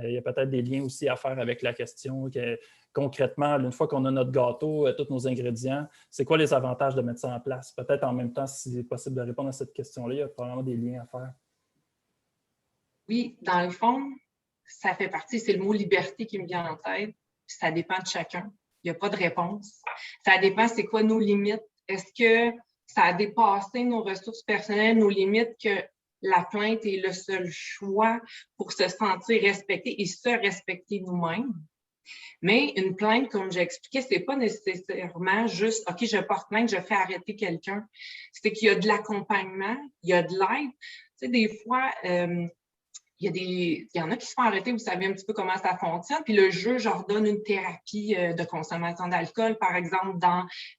Il y a peut-être des liens aussi à faire avec la question que, concrètement, une fois qu'on a notre gâteau, tous nos ingrédients, c'est quoi les avantages de mettre ça en place? Peut-être en même temps, si c'est possible de répondre à cette question-là, il y a probablement des liens à faire. Oui, dans le fond, ça fait partie, c'est le mot liberté qui me vient en tête, puis ça dépend de chacun. Il n'y a pas de réponse. Ça dépend c'est quoi nos limites. Est-ce que ça a dépassé nos ressources personnelles, nos limites, que la plainte est le seul choix pour se sentir respecté et se respecter nous-mêmes? Mais une plainte, comme j'ai expliqué, c'est pas nécessairement juste « OK, je porte plainte, je fais arrêter quelqu'un ». C'est qu'il y a de l'accompagnement, il y a de l'aide. Tu sais, des fois, il y en a qui se font arrêter, vous savez un petit peu comment ça fonctionne, puis le juge ordonne une thérapie de consommation d'alcool, par exemple,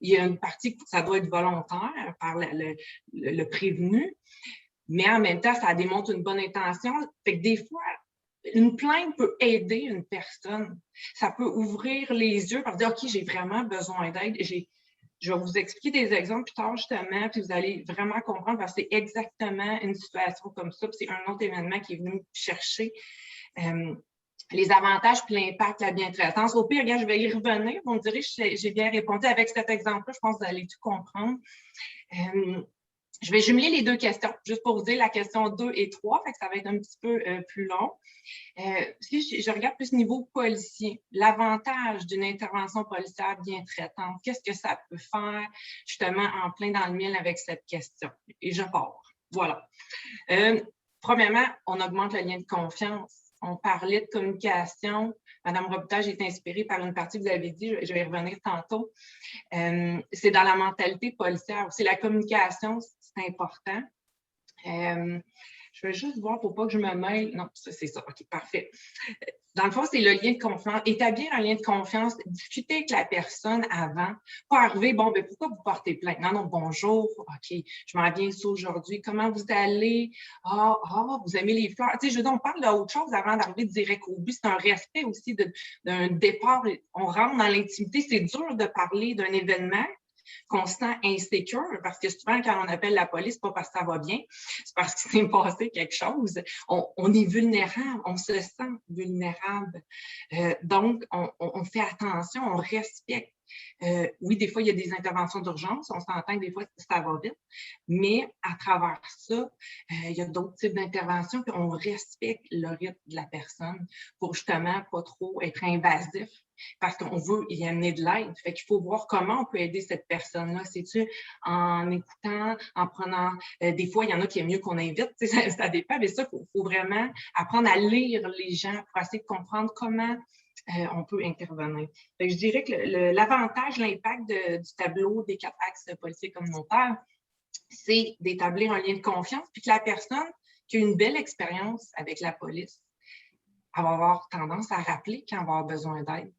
il y a une partie que ça doit être volontaire par le prévenu, mais en même temps, ça démontre une bonne intention. Fait que des fois, une plainte peut aider une personne. Ça peut ouvrir les yeux pour dire, OK, j'ai vraiment besoin d'aide. Je vais vous expliquer des exemples plus tard, justement, puis vous allez vraiment comprendre parce que c'est exactement une situation comme ça. Puis c'est un autre événement qui est venu me chercher les avantages puis l'impact de la bientraitance. Au pire, regarde, je vais y revenir. Vous me direz, j'ai bien répondu avec cet exemple-là. Je pense que vous allez tout comprendre. Je vais jumeler les deux questions, juste pour vous dire la question 2 et 3, fait que ça va être un petit peu plus long. Si je regarde plus niveau policier, l'avantage d'une intervention policière bien traitante, qu'est-ce que ça peut faire justement en plein dans le mille avec cette question? Et je pars. Voilà. Premièrement, on augmente le lien de confiance. On parlait de communication. Madame Robitaille, j'ai été inspirée par une partie que vous avez dit, je vais y revenir tantôt. C'est dans la mentalité policière aussi. La communication, c'est important. Je vais juste voir pour pas que je me mêle. Non, c'est ça. OK, parfait. Dans le fond, c'est le lien de confiance. Établir un lien de confiance, discuter avec la personne avant. Pas arriver, bon, ben pourquoi vous portez plainte? Non, bonjour. OK, je m'en viens ici aujourd'hui. Comment vous allez? Vous aimez les fleurs? Tu sais, je veux dire, on parle d'autre chose avant d'arriver direct au but. C'est un respect aussi d'un départ. On rentre dans l'intimité. C'est dur de parler d'un événement qu'on se sent insécure, parce que souvent, quand on appelle la police, c'est pas parce que ça va bien, c'est parce qu'il s'est passé quelque chose. On est vulnérable, on se sent vulnérable. Donc, on fait attention, on respecte. Oui, des fois, il y a des interventions d'urgence, on s'entend que des fois, ça va vite, mais à travers ça, il y a d'autres types d'interventions, puis on respecte le rythme de la personne pour justement pas trop être invasif, parce qu'on veut y amener de l'aide. Fait qu'il faut voir comment on peut aider cette personne-là. C'est-tu en écoutant, en prenant... des fois, il y en a qui aiment mieux qu'on invite, ça dépend, mais ça, il faut vraiment apprendre à lire les gens pour essayer de comprendre comment on peut intervenir. Fait que je dirais que l'avantage, l'impact du tableau des 4 axes policiers communautaires, c'est d'établir un lien de confiance, puis que la personne qui a une belle expérience avec la police, elle va avoir tendance à rappeler quand elle va avoir besoin d'aide.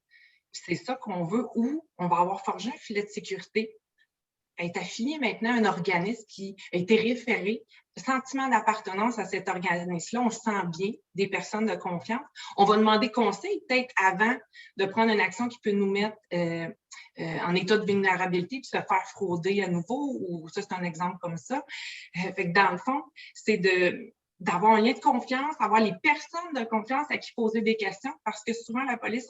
C'est ça qu'on veut, ou on va avoir forgé un filet de sécurité. Elle est affiliée maintenant à un organisme qui a été référé. Le sentiment d'appartenance à cet organisme-là, on se sent bien, des personnes de confiance. On va demander conseil peut-être avant de prendre une action qui peut nous mettre en état de vulnérabilité puis se faire frauder à nouveau, ou ça, c'est un exemple comme ça. Fait que dans le fond, c'est d'avoir un lien de confiance, avoir les personnes de confiance à qui poser des questions, parce que souvent, la police,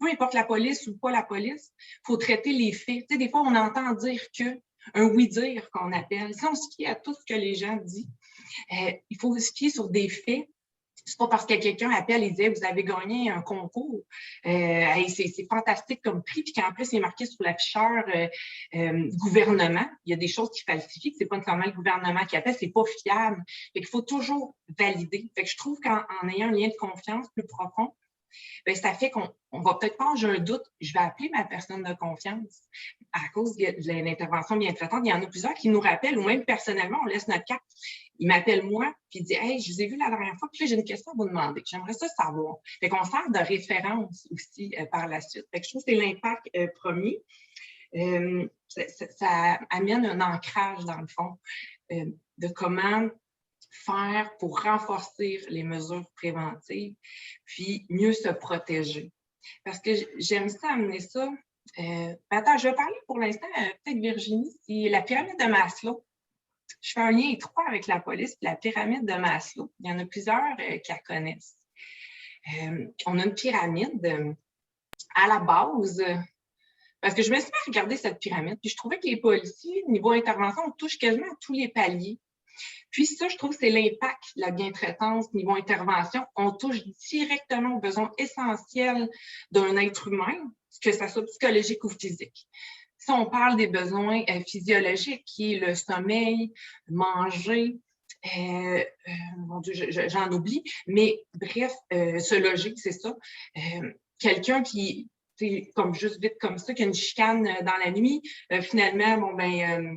peu importe la police ou pas la police, il faut traiter les faits. Tu sais, des fois, on entend dire que, un oui-dire qu'on appelle. Si on se fie à tout ce que les gens disent, il faut se fier sur des faits. C'est pas parce que quelqu'un appelle et dit « Vous avez gagné un concours, c'est fantastique comme prix », puis qu'en plus, c'est marqué sur l'afficheur gouvernement. Il y a des choses qui falsifient, que c'est pas nécessairement le gouvernement qui appelle, c'est pas fiable. Fait qu'il faut toujours valider. Fait que je trouve qu'en ayant un lien de confiance plus profond, bien, ça fait qu'on va peut-être pas, j'ai un doute, je vais appeler ma personne de confiance à cause de l'intervention bien traitante. Il y en a plusieurs qui nous rappellent, ou même personnellement, on laisse notre carte. Il m'appelle moi, puis il dit « Hey, je vous ai vu la dernière fois, puis là, j'ai une question à vous demander. J'aimerais ça savoir. » Fait qu'on sert de référence aussi par la suite. Fait que je trouve que c'est l'impact premier. Ça amène un ancrage, dans le fond, de comment faire pour renforcer les mesures préventives, puis mieux se protéger. Parce que j'aime ça amener ça. Attends, je vais parler pour l'instant, peut-être Virginie, c'est la pyramide de Maslow. Je fais un lien étroit avec la police, la pyramide de Maslow. Il y en a plusieurs qui la connaissent. On a une pyramide à la base, parce que je me suis mis à regarder cette pyramide, puis je trouvais que les policiers, niveau intervention, on touche quasiment à tous les paliers. Puis ça, je trouve que c'est l'impact de la bientraitance niveau intervention. On touche directement aux besoins essentiels d'un être humain, que ce soit psychologique ou physique. Si on parle des besoins physiologiques, qui est le sommeil, manger, mon Dieu, j'en oublie, mais bref, se loger, c'est ça. Quelqu'un qui, comme juste vite comme ça, qui a une chicane dans la nuit, finalement, bon, ben,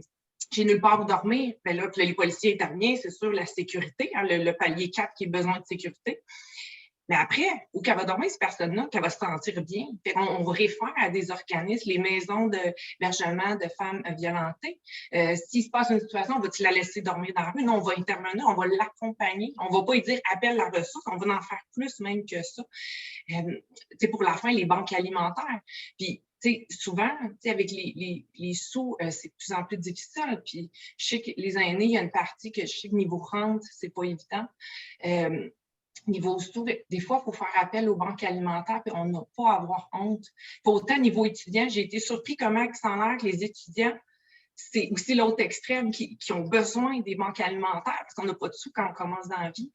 j'ai nulle part où dormir. Bien là, puis les policiers interviennent, c'est sûr, la sécurité, hein, le palier 4 qui a besoin de sécurité. Mais après, où qu'elle va dormir, cette personne-là, qu'elle va se sentir bien. On réfère à des organismes, les maisons d'hébergement de femmes violentées. S'il se passe une situation, on va-t-il la laisser dormir dans la rue? Non, on va intervenir, on va l'accompagner. On ne va pas lui dire appelle la ressource, on va en faire plus même que ça. Pour la fin, les banques alimentaires. Puis, souvent, avec les sous, c'est de plus en plus difficile. Puis, je sais que les aînés, il y a une partie que je sais que niveau rente, c'est pas évident. Niveau sous, des fois, il faut faire appel aux banques alimentaires, puis on n'a pas à avoir honte. Puis autant niveau étudiant, j'ai été surpris comment ça a l'air que les étudiants, c'est aussi l'autre extrême qui ont besoin des banques alimentaires parce qu'on n'a pas de sous quand on commence dans la vie.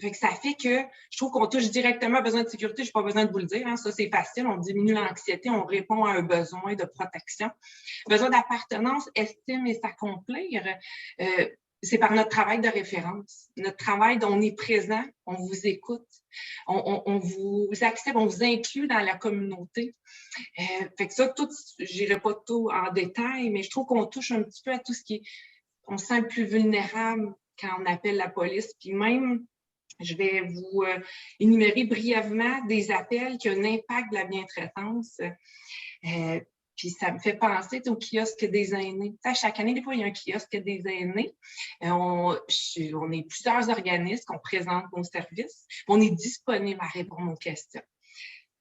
Fait que ça fait que je trouve qu'on touche directement à besoin de sécurité. Je n'ai pas besoin de vous le dire. Hein. Ça, c'est facile. On diminue l'anxiété. On répond à un besoin de protection. Besoin d'appartenance, estime et s'accomplir. C'est par notre travail de référence. Notre travail dont on est présent, on vous écoute, on vous accepte, on vous inclut dans la communauté. Fait que ça, tout, je n'irai pas tout en détail, mais je trouve qu'on touche un petit peu à tout ce qui est... On se sent plus vulnérable quand on appelle la police. Puis même, je vais vous énumérer brièvement des appels qui ont un impact de la bientraitance. Puis ça me fait penser au kiosque des aînés. Chaque année, des fois, il y a un kiosque des aînés. On est plusieurs organismes qu'on présente nos services. On est disponible à répondre aux questions.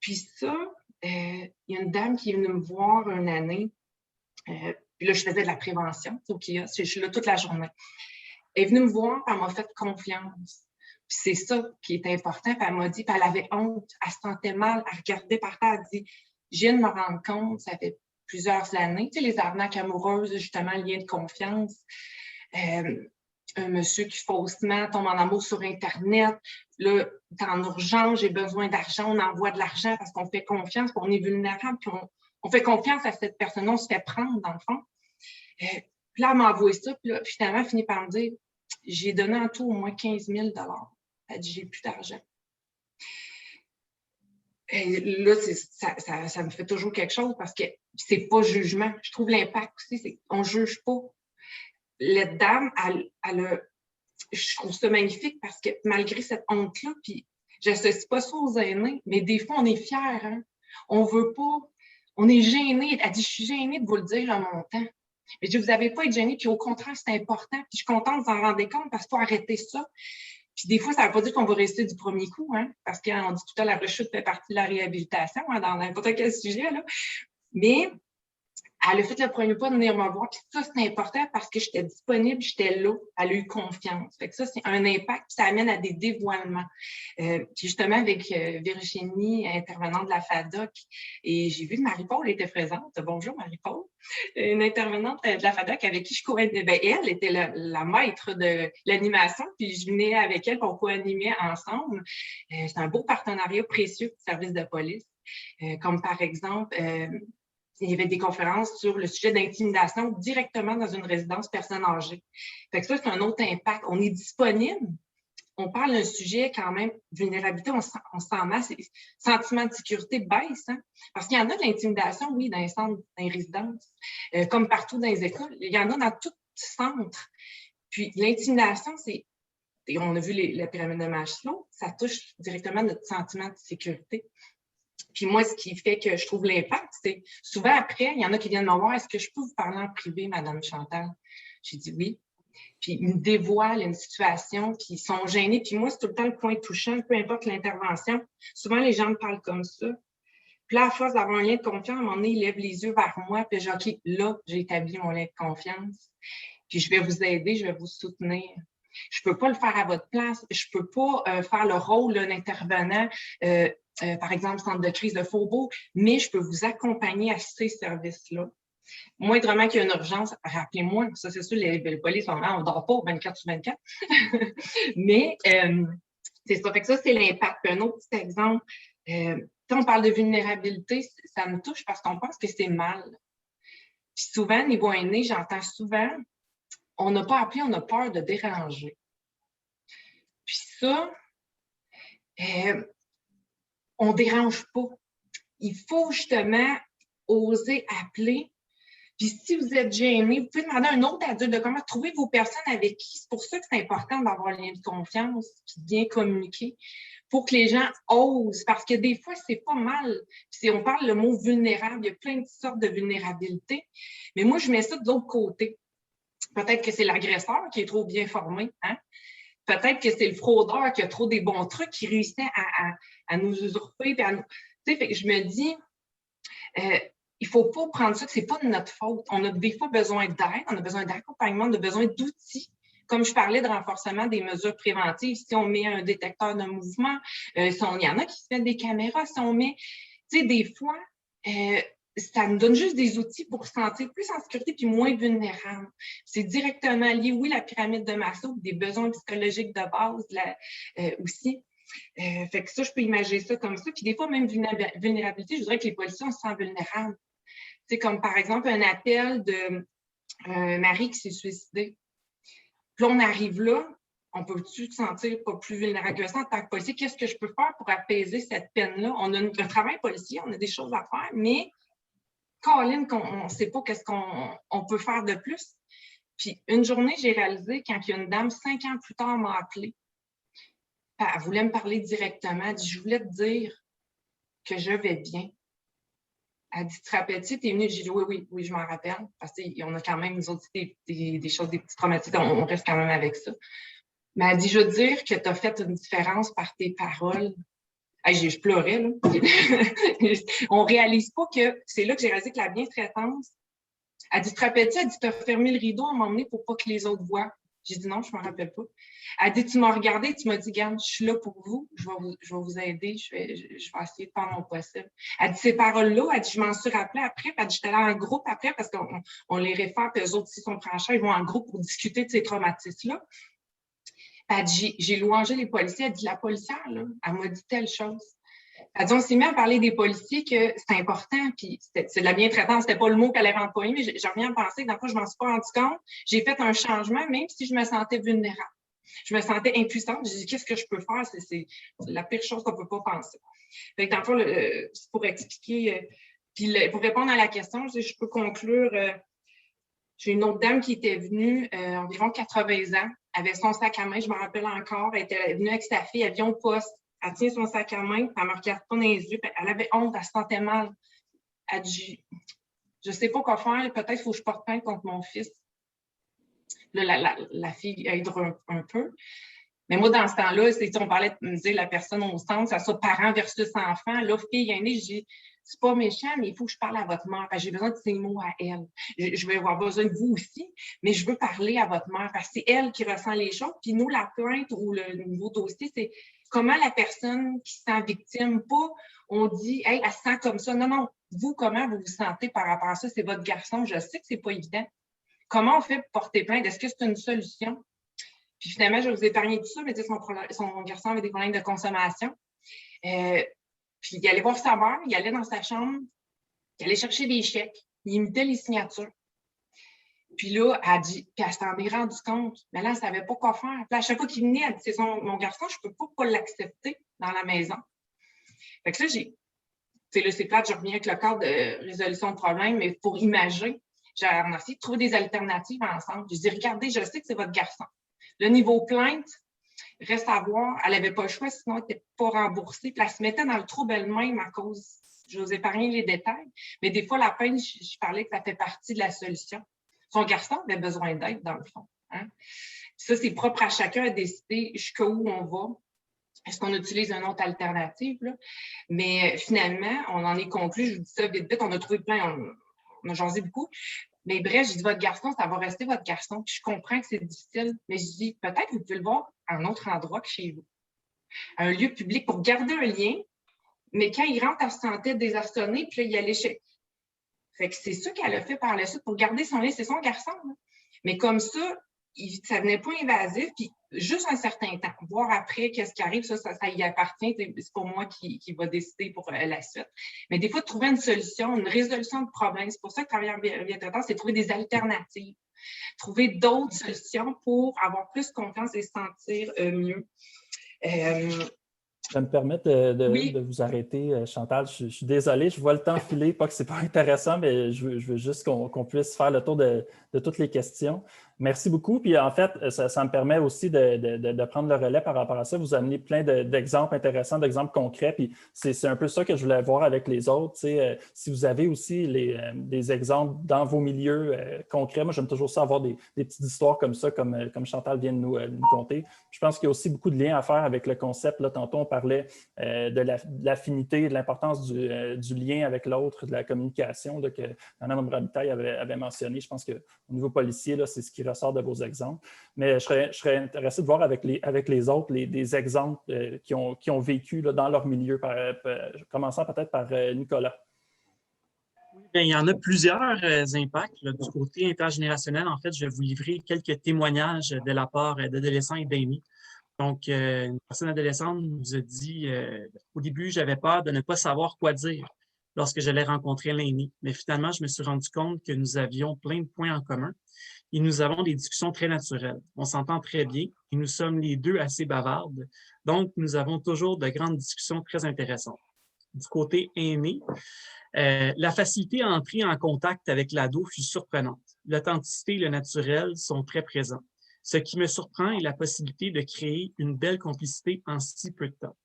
Puis ça, il y a une dame qui est venue me voir une année. Puis là, je faisais de la prévention au kiosque. Je suis là toute la journée. Elle est venue me voir, puis elle m'a fait confiance. Puis c'est ça qui est important. Puis elle m'a dit, puis elle avait honte, elle se sentait mal, elle regardait par terre, elle dit, je viens de me rendre compte, ça fait plusieurs années, les arnaques amoureuses, justement, le lien de confiance. Un monsieur qui faussement tombe en amour sur Internet, là, t'es en urgence, j'ai besoin d'argent, on envoie de l'argent parce qu'on fait confiance, puis on est vulnérable, puis on fait confiance à cette personne-là, on se fait prendre, dans le fond. Puis là, elle m'a envoyé ça, puis là, finalement, elle finit par me dire, j'ai donné en tout au moins 15 000 $. Elle dit, j'ai plus d'argent. Et là, ça me fait toujours quelque chose parce que c'est pas jugement. Je trouve l'impact aussi, c'est qu'on juge pas. La dame, je trouve ça magnifique parce que malgré cette honte-là, puis j'associe pas ça aux aînés, mais des fois, on est fiers, hein? On veut pas, on est gêné. Elle dit, je suis gênée de vous le dire, le montant. Mais je dis, vous n'avez pas à être gêné, puis au contraire, c'est important. Puis je suis contente de vous en rendre compte parce qu'il faut arrêter ça. Puis des fois, ça ne veut pas dire qu'on va réussir du premier coup, hein, parce qu'on dit tout à l'heure, la rechute fait partie de la réhabilitation, hein, dans n'importe quel sujet, là. Mais elle a fait le premier pas de venir me voir. Puis ça, c'est important parce que j'étais disponible, j'étais là. Elle a eu confiance. Fait que ça, c'est un impact, puis ça amène à des dévoilements. Puis justement, avec Virginie, intervenante de la FADOC, et j'ai vu que Marie-Paul était présente. Bonjour, Marie-Paul. Une intervenante de la FADOC avec qui je co-animais. Ben, elle était la maître de l'animation, puis je venais avec elle pour co-animer ensemble. C'est un beau partenariat précieux pour le service de police. Comme par exemple... il y avait des conférences sur le sujet d'intimidation directement dans une résidence personne âgée. Fait que ça, c'est un autre impact. On est disponible. On parle d'un sujet quand même, vulnérabilité, on sent mal, sentiment de sécurité baisse, hein? Parce qu'il y en a de l'intimidation, oui, dans les centres, dans les résidences, comme partout dans les écoles. Il y en a dans tout centre. Puis l'intimidation, on a vu la pyramide de Maslow, ça touche directement notre sentiment de sécurité. Puis moi, ce qui fait que je trouve l'impact, c'est souvent après, il y en a qui viennent me voir, est-ce que je peux vous parler en privé, Madame Chantal? J'ai dit oui. Puis ils me dévoilent une situation, puis ils sont gênés. Puis moi, c'est tout le temps le point touchant, peu importe l'intervention. Souvent, les gens me parlent comme ça. Puis là, à force d'avoir un lien de confiance, à un moment donné, ils lèvent les yeux vers moi, puis je dis, OK, là, j'ai établi mon lien de confiance. Puis je vais vous aider, je vais vous soutenir. Je ne peux pas le faire à votre place. Je ne peux pas faire le rôle d'un intervenant, par exemple, centre de crise de Faubourg, mais je peux vous accompagner à ces services-là. Moindrement qu'il y a une urgence, rappelez-moi. Ça, c'est sûr, les polices, on ne dort pas 24 sur 24. Mais c'est ça. Fait que ça, c'est l'impact. Puis un autre petit exemple, quand on parle de vulnérabilité, ça me touche parce qu'on pense que c'est mal. Puis souvent, niveau aîné, j'entends souvent, on n'a pas appelé, on a peur de déranger. Puis ça, on ne dérange pas. Il faut justement oser appeler. Puis si vous êtes gêné, vous pouvez demander à un autre adulte de comment trouver vos personnes avec qui. C'est pour ça que c'est important d'avoir un lien de confiance et de bien communiquer pour que les gens osent. Parce que des fois, c'est pas mal. Puis si on parle le mot vulnérable, il y a plein de sortes de vulnérabilité. Mais moi, je mets ça de l'autre côté. Peut-être que c'est l'agresseur qui est trop bien formé. Hein? Peut-être que c'est le fraudeur qui a trop des bons trucs, qui réussit à nous usurper. Puis fait que je me dis... il ne faut pas prendre ça que ce n'est pas de notre faute. On a des fois besoin d'aide, on a besoin d'accompagnement, on a besoin d'outils. Comme je parlais de renforcement des mesures préventives, si on met un détecteur de mouvement, il y en a qui se mettent des caméras, si on met, tu sais, des fois, ça nous donne juste des outils pour se sentir plus en sécurité puis moins vulnérable. C'est directement lié, oui, la pyramide de Maslow, des besoins psychologiques de base aussi. Fait que ça, je peux imaginer ça comme ça. Puis des fois, même vulnérabilité, je dirais que les policiers, on se sent vulnérables. C'est comme par exemple un appel de mari qui s'est suicidé. Puis là, on arrive là, on peut-tu se sentir pas plus vulnérable que ça en tant que policier? Qu'est-ce que je peux faire pour apaiser cette peine-là? On a un travail policier, on a des choses à faire, mais Colin, on ne sait pas qu'est-ce qu'on peut faire de plus. Puis une journée, j'ai réalisé quand il y a une dame, 5 ans plus tard, m'a appelée. Elle voulait me parler directement. Elle dit, je voulais te dire que je vais bien. Elle dit, te rappelles-tu, t'es venue? J'ai dit, oui, je m'en rappelle. Parce qu'on a quand même, nous autres, des choses, des petits traumatismes, on reste quand même avec ça. Mais elle dit, je veux dire que tu as fait une différence par tes paroles. Hey, je pleurais, là. On ne réalise pas que c'est là que j'ai réalisé que la bientraitance, elle dit, te rappelles-tu? Elle dit, tu as fermé le rideau à m'emmener pour pas que les autres voient. J'ai dit non, je ne m'en rappelle pas. Elle dit, tu m'as regardé, tu m'as dit, garde, je suis là pour vous, je vais vous aider, je vais essayer de faire mon possible. Elle dit, ces paroles-là, elle dit, je m'en suis rappelée après, elle dit, j'étais là en groupe après parce qu'on les réfère, puis eux autres, s'ils sont franchis, ils vont en groupe pour discuter de ces traumatismes-là. Elle dit, j'ai louangé les policiers, elle dit, la policière, là, elle m'a dit telle chose. Elle dit, on s'est mis à parler des policiers que c'est important, puis c'est de la bientraitance, c'était pas le mot qu'elle avait employé, mais j'ai reviens à penser que dans le fond, je m'en suis pas rendu compte. J'ai fait un changement, même si je me sentais vulnérable. Je me sentais impuissante. J'ai dit, qu'est-ce que je peux faire? C'est la pire chose qu'on peut pas penser. Fait que dans le fond, c'est pour expliquer, puis pour répondre à la question, je peux conclure. J'ai une autre dame qui était venue, environ 80 ans, avait son sac à main, je me rappelle encore, elle était venue avec sa fille, elle vient au poste. Elle tient son sac à main, elle me regarde pas dans les yeux, elle avait honte, elle se sentait mal. Elle dit, je sais pas quoi faire, peut-être qu'il faut que je porte plainte contre mon fils. Là, la fille aide un peu. Mais moi, dans ce temps-là, on parlait de me dire la personne au centre, ça soit parent versus enfant. Là, fille aînée, je dis, c'est pas méchant, mais il faut que je parle à votre mère, parce que j'ai besoin de ces mots à elle. Je vais avoir besoin de vous aussi, mais je veux parler à votre mère, parce que c'est elle qui ressent les choses. Puis nous, la plainte ou le nouveau dossier, c'est comment la personne qui se sent victime, pas on dit, hey, elle se sent comme ça. Non, vous, comment vous vous sentez par rapport à ça? C'est votre garçon, je sais que c'est pas évident. Comment on fait pour porter plainte? Est-ce que c'est une solution? Puis finalement, je vais vous épargner tout ça, mais son garçon avait des problèmes de consommation. Puis il allait voir sa mère, il allait dans sa chambre, il allait chercher des chèques, il imitait les signatures. Puis là, elle dit, puis elle s'en est rendue compte, mais là, elle ne savait pas quoi faire. Puis à chaque fois qu'il venait, elle dit, c'est mon garçon, je ne peux pas l'accepter dans la maison. Fait que là, c'est plate, je reviens avec le cadre de résolution de problème, mais pour imager, on a essayé de trouver des alternatives ensemble. Je dis, regardez, je sais que c'est votre garçon. Le niveau plainte, reste à voir. Elle n'avait pas le choix, sinon elle n'était pas remboursée. Puis elle se mettait dans le trouble elle-même à cause, je vous épargne les détails, mais des fois, la peine, je parlais que ça fait partie de la solution. Son garçon avait besoin d'aide, dans le fond. Hein? Ça, c'est propre à chacun à décider jusqu'où on va. Est-ce qu'on utilise une autre alternative? Là? Mais finalement, on en est conclu, je vous dis ça vite, on a trouvé plein, on a jasé beaucoup. Mais bref, je dis, votre garçon, ça va rester votre garçon. Puis je comprends que c'est difficile, mais je dis, peut-être que vous pouvez le voir à un autre endroit que chez vous. À un lieu public pour garder un lien, mais quand il rentre, elle se sentait désarçonnée, puis là, il allait chez... Fait que c'est ça qu'elle a fait par la suite pour garder son lien. C'est son garçon. Là. Mais comme ça, ça venait pas invasif, puis juste un certain temps. Voir après qu'est-ce qui arrive, ça y appartient. C'est pour moi qui va décider pour la suite. Mais des fois, de trouver une solution, une résolution de problème, c'est pour ça que travailler en bientraitance, c'est trouver des alternatives. Trouver d'autres solutions pour avoir plus confiance et se sentir mieux. Je vais me permettre Oui. de vous arrêter, Chantal. Je suis désolé, je vois le temps filer, pas que ce n'est pas intéressant, mais je veux juste qu'on puisse faire le tour de toutes les questions. Merci beaucoup. Puis en fait, ça me permet aussi de prendre le relais par rapport à ça. Vous amenez plein d'exemples intéressants, d'exemples concrets. Puis c'est un peu ça que je voulais voir avec les autres. Si vous avez aussi des exemples dans vos milieux concrets, moi j'aime toujours ça avoir des petites histoires comme ça, comme Chantal vient de nous conter. Je pense qu'il y a aussi beaucoup de liens à faire avec le concept. Là, tantôt, on parlait de l'affinité, de l'importance du lien avec l'autre, de la communication là, que Mme Robitaille avait mentionné. Je pense qu'au niveau policier, c'est ce qui ressort de vos exemples. Mais je serais intéressé de voir avec les autres des exemples qui ont vécu là, dans leur milieu, commençant peut-être par Nicolas. Bien, il y en a plusieurs impacts là, du côté intergénérationnel. En fait, je vais vous livrer quelques témoignages de la part d'adolescents et d'aînés. Donc, une personne adolescente nous a dit au début, j'avais peur de ne pas savoir quoi dire lorsque j'allais rencontrer l'aîné. Mais finalement, je me suis rendu compte que nous avions plein de points en commun et nous avons des discussions très naturelles. On s'entend très bien et nous sommes les deux assez bavardes. Donc, nous avons toujours de grandes discussions très intéressantes. Du côté aîné, la facilité à entrer en contact avec l'ado fut surprenante. L'authenticité et le naturel sont très présents. Ce qui me surprend est la possibilité de créer une belle complicité en si peu de temps.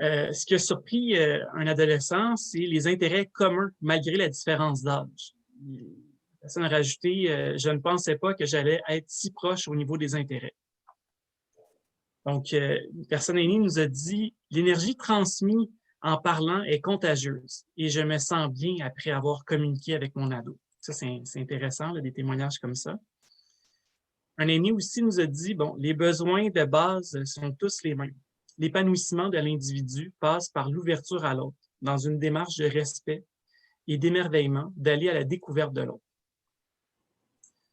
Ce qui a surpris un adolescent, c'est les intérêts communs malgré la différence d'âge. La personne a rajouté « Je ne pensais pas que j'allais être si proche au niveau des intérêts ». Donc, une personne aînée nous a dit « L'énergie transmise en parlant est contagieuse et je me sens bien après avoir communiqué avec mon ado. » Ça, c'est intéressant, là, des témoignages comme ça. Un aîné aussi nous a dit, bon, les besoins de base sont tous les mêmes. L'épanouissement de l'individu passe par l'ouverture à l'autre, dans une démarche de respect et d'émerveillement, d'aller à la découverte de l'autre.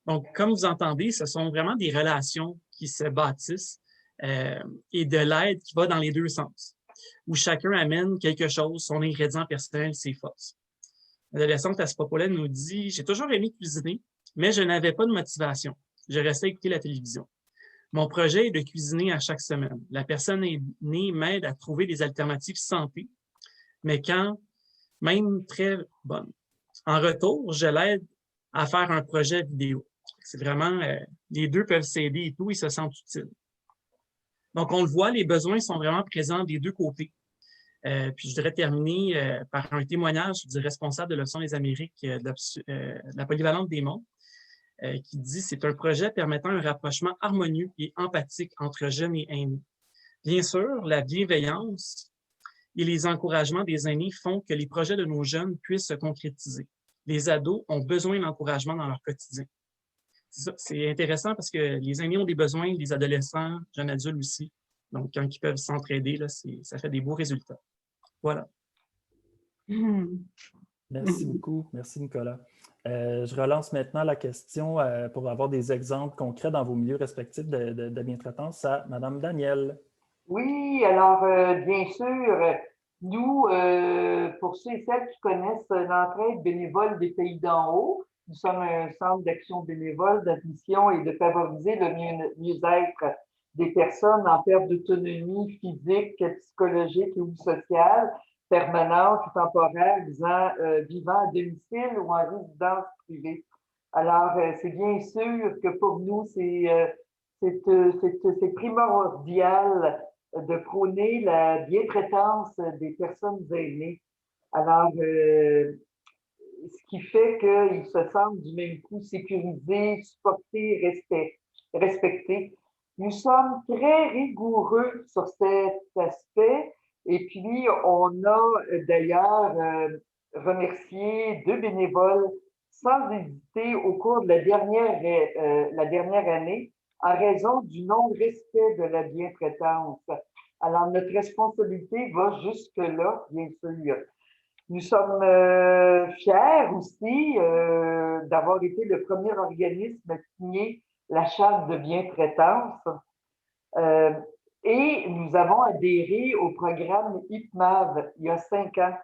Donc, comme vous entendez, ce sont vraiment des relations qui se bâtissent et de l'aide qui va dans les deux sens, où chacun amène quelque chose, son ingrédient personnel, ses forces. L'adolescente à ce propos-là nous dit, j'ai toujours aimé cuisiner, mais je n'avais pas de motivation. Je restais à écouter la télévision. Mon projet est de cuisiner à chaque semaine. La personne aînée m'aide à trouver des alternatives santé, mais quand même très bonnes. En retour, je l'aide à faire un projet vidéo. C'est vraiment, les deux peuvent s'aider et tout, ils se sentent utiles. Donc, on le voit, les besoins sont vraiment présents des deux côtés. Puis, je voudrais terminer par un témoignage du responsable de l'Option des Amériques de la Polyvalente des Monts, qui dit « C'est un projet permettant un rapprochement harmonieux et empathique entre jeunes et aînés. Bien sûr, la bienveillance et les encouragements des aînés font que les projets de nos jeunes puissent se concrétiser. Les ados ont besoin d'encouragement dans leur quotidien. » C'est intéressant parce que les aînés ont des besoins, les adolescents, jeunes adultes aussi. Donc, quand ils peuvent s'entraider, ça fait des beaux résultats. Voilà. Merci beaucoup. Merci, Nicolas. Je relance maintenant la question pour avoir des exemples concrets dans vos milieux respectifs de bientraitance à Mme Danielle. Oui, alors, bien sûr, nous, pour ceux et celles qui connaissent l'entraide bénévole des Pays d'en haut, nous sommes un centre d'action bénévole d'admission et de favoriser le mieux-être des personnes en perte d'autonomie physique, psychologique ou sociale, permanente ou temporaire, vivant à domicile ou en résidence privée. Alors, c'est bien sûr que pour nous, c'est primordial de prôner la bientraitance des personnes aînées. Alors, ce qui fait qu'ils se sentent du même coup sécurisés, supportés, respectés. Nous sommes très rigoureux sur cet aspect et puis on a d'ailleurs remercié 2 bénévoles sans hésiter au cours de la dernière année en raison du non-respect de la bientraitance. Alors, notre responsabilité va jusque-là, bien sûr. Nous sommes fiers aussi d'avoir été le premier organisme à signer la charte de bientraitance et nous avons adhéré au programme IPMAV il y a 5 ans,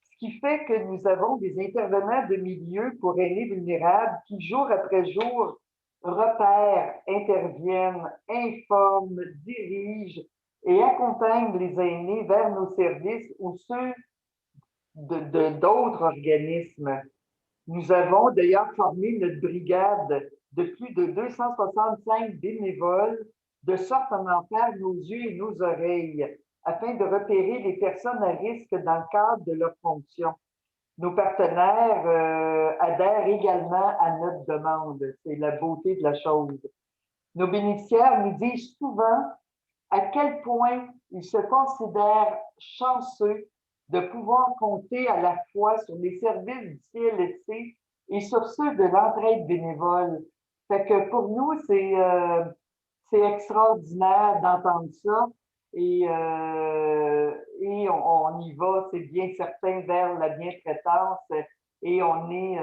ce qui fait que nous avons des intervenants de milieux pour aînés vulnérables qui, jour après jour, repèrent, interviennent, informent, dirigent et accompagne les aînés vers nos services ou ceux d'autres organismes. Nous avons d'ailleurs formé notre brigade de plus de 265 bénévoles, de sorte à en faire nos yeux et nos oreilles, afin de repérer les personnes à risque dans le cadre de leur fonction. Nos partenaires adhèrent également à notre demande. C'est la beauté de la chose. Nos bénéficiaires nous disent souvent à quel point ils se considèrent chanceux de pouvoir compter à la fois sur les services du CLSC et sur ceux de l'entraide bénévole. Fait que pour nous, c'est extraordinaire d'entendre ça et on y va, c'est bien certain, vers la bientraitance et on est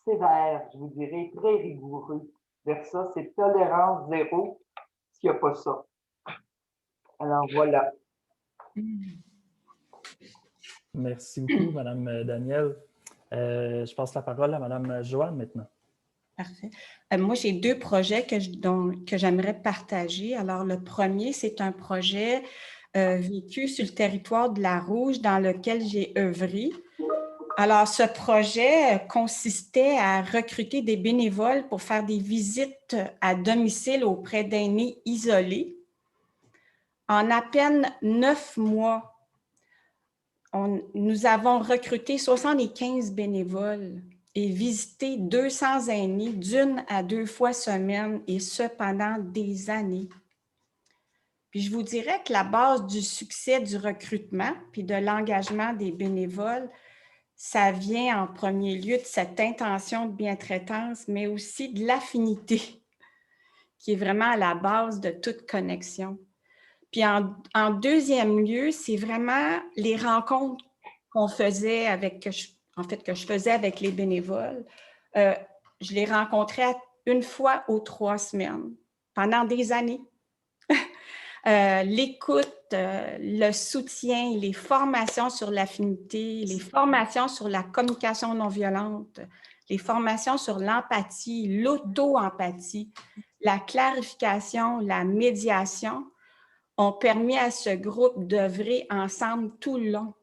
sévère, je vous dirais, très rigoureux vers ça. C'est tolérance zéro s'il n'y a pas ça. Alors voilà. Merci beaucoup, Mme Danielle. Je passe la parole à Mme Joanne maintenant. Parfait. Moi, j'ai 2 projets que j'aimerais partager. Alors, le premier, c'est un projet vécu sur le territoire de La Rouge dans lequel j'ai œuvré. Alors, ce projet consistait à recruter des bénévoles pour faire des visites à domicile auprès d'aînés isolés. En à peine 9 mois, nous avons recruté 75 bénévoles et visité 200 aînés d'1 à 2 fois semaine, et ce pendant des années. Puis je vous dirais que la base du succès du recrutement puis de l'engagement des bénévoles, ça vient en premier lieu de cette intention de bientraitance, mais aussi de l'affinité, qui est vraiment à la base de toute connexion. Puis en deuxième lieu, c'est vraiment les rencontres qu'on faisait que je faisais avec les bénévoles. Je les rencontrais 1 fois aux 3 semaines, pendant des années. L'écoute, le soutien, les formations sur l'affinité, les formations sur la communication non violente, les formations sur l'empathie, l'auto-empathie, la clarification, la médiation ont permis à ce groupe d'œuvrer ensemble tout le long.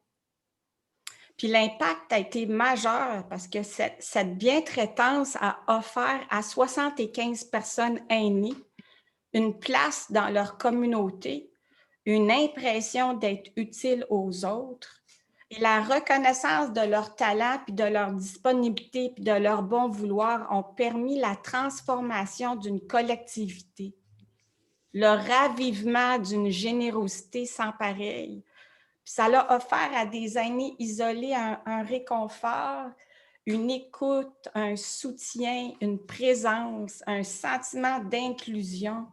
Puis l'impact a été majeur parce que cette bientraitance a offert à 75 personnes aînées une place dans leur communauté, une impression d'être utile aux autres et la reconnaissance de leur talent, puis de leur disponibilité, puis de leur bon vouloir ont permis la transformation d'une collectivité, le ravivement d'une générosité sans pareil. Puis ça l'a offert à des aînés isolés un réconfort, une écoute, un soutien, une présence, un sentiment d'inclusion,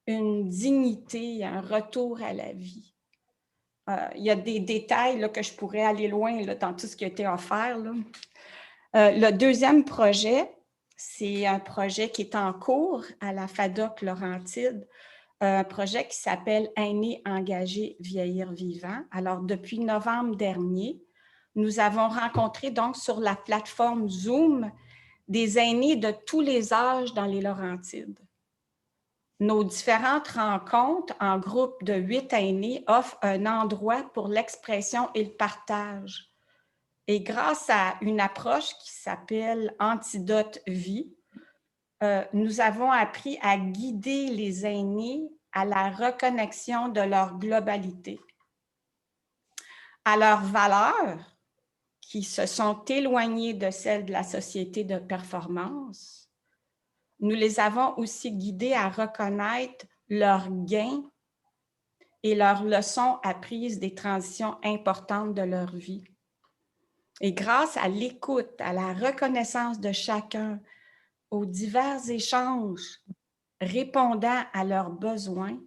une dignité, un retour à la vie. Il y a des détails là, que je pourrais aller loin là, dans tout ce qui a été offert. Là. Le deuxième projet, c'est un projet qui est en cours à la FADOC Laurentide, un projet qui s'appelle « Aînés engagés vieillir vivant ». Alors, depuis novembre dernier, nous avons rencontré donc sur la plateforme Zoom des aînés de tous les âges dans les Laurentides. Nos différentes rencontres en groupe de 8 aînés offrent un endroit pour l'expression et le partage. Et grâce à une approche qui s'appelle Antidote Vie, nous avons appris à guider les aînés à la reconnexion de leur globalité, à leurs valeurs qui se sont éloignées de celles de la société de performance. Nous les avons aussi guidés à reconnaître leurs gains et leurs leçons apprises des transitions importantes de leur vie. Et grâce à l'écoute, à la reconnaissance de chacun, aux divers échanges répondant à leurs besoins,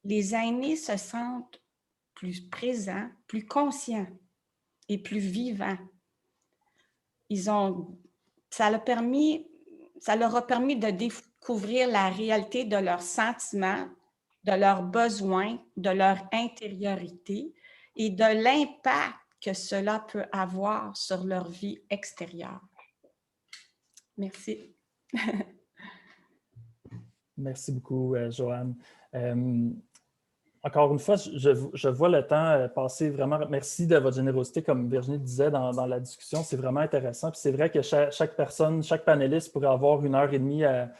les aînés se sentent plus présents, plus conscients et plus vivants. Ça leur a permis de découvrir la réalité de leurs sentiments, de leurs besoins, de leur intériorité et de l'impact que cela peut avoir sur leur vie extérieure. Merci. Merci beaucoup, Joanne. Encore une fois, je vois le temps passer vraiment. Merci de votre générosité, comme Virginie disait dans la discussion. C'est vraiment intéressant. Puis c'est vrai que chaque personne, chaque panéliste pourrait avoir 1 heure et demie à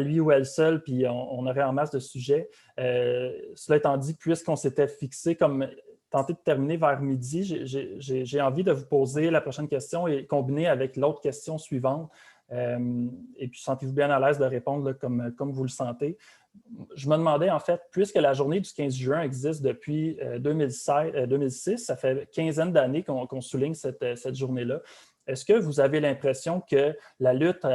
lui ou elle seule, puis on aurait en masse de sujets. Cela étant dit, puisqu'on s'était fixé comme tenter de terminer vers midi, j'ai envie de vous poser la prochaine question et combiner avec l'autre question suivante. Et puis, sentez-vous bien à l'aise de répondre là, comme vous le sentez. Je me demandais, en fait, puisque la journée du 15 juin existe depuis 2006, ça fait quinzaine d'années qu'on souligne cette journée-là. Est-ce que vous avez l'impression que la lutte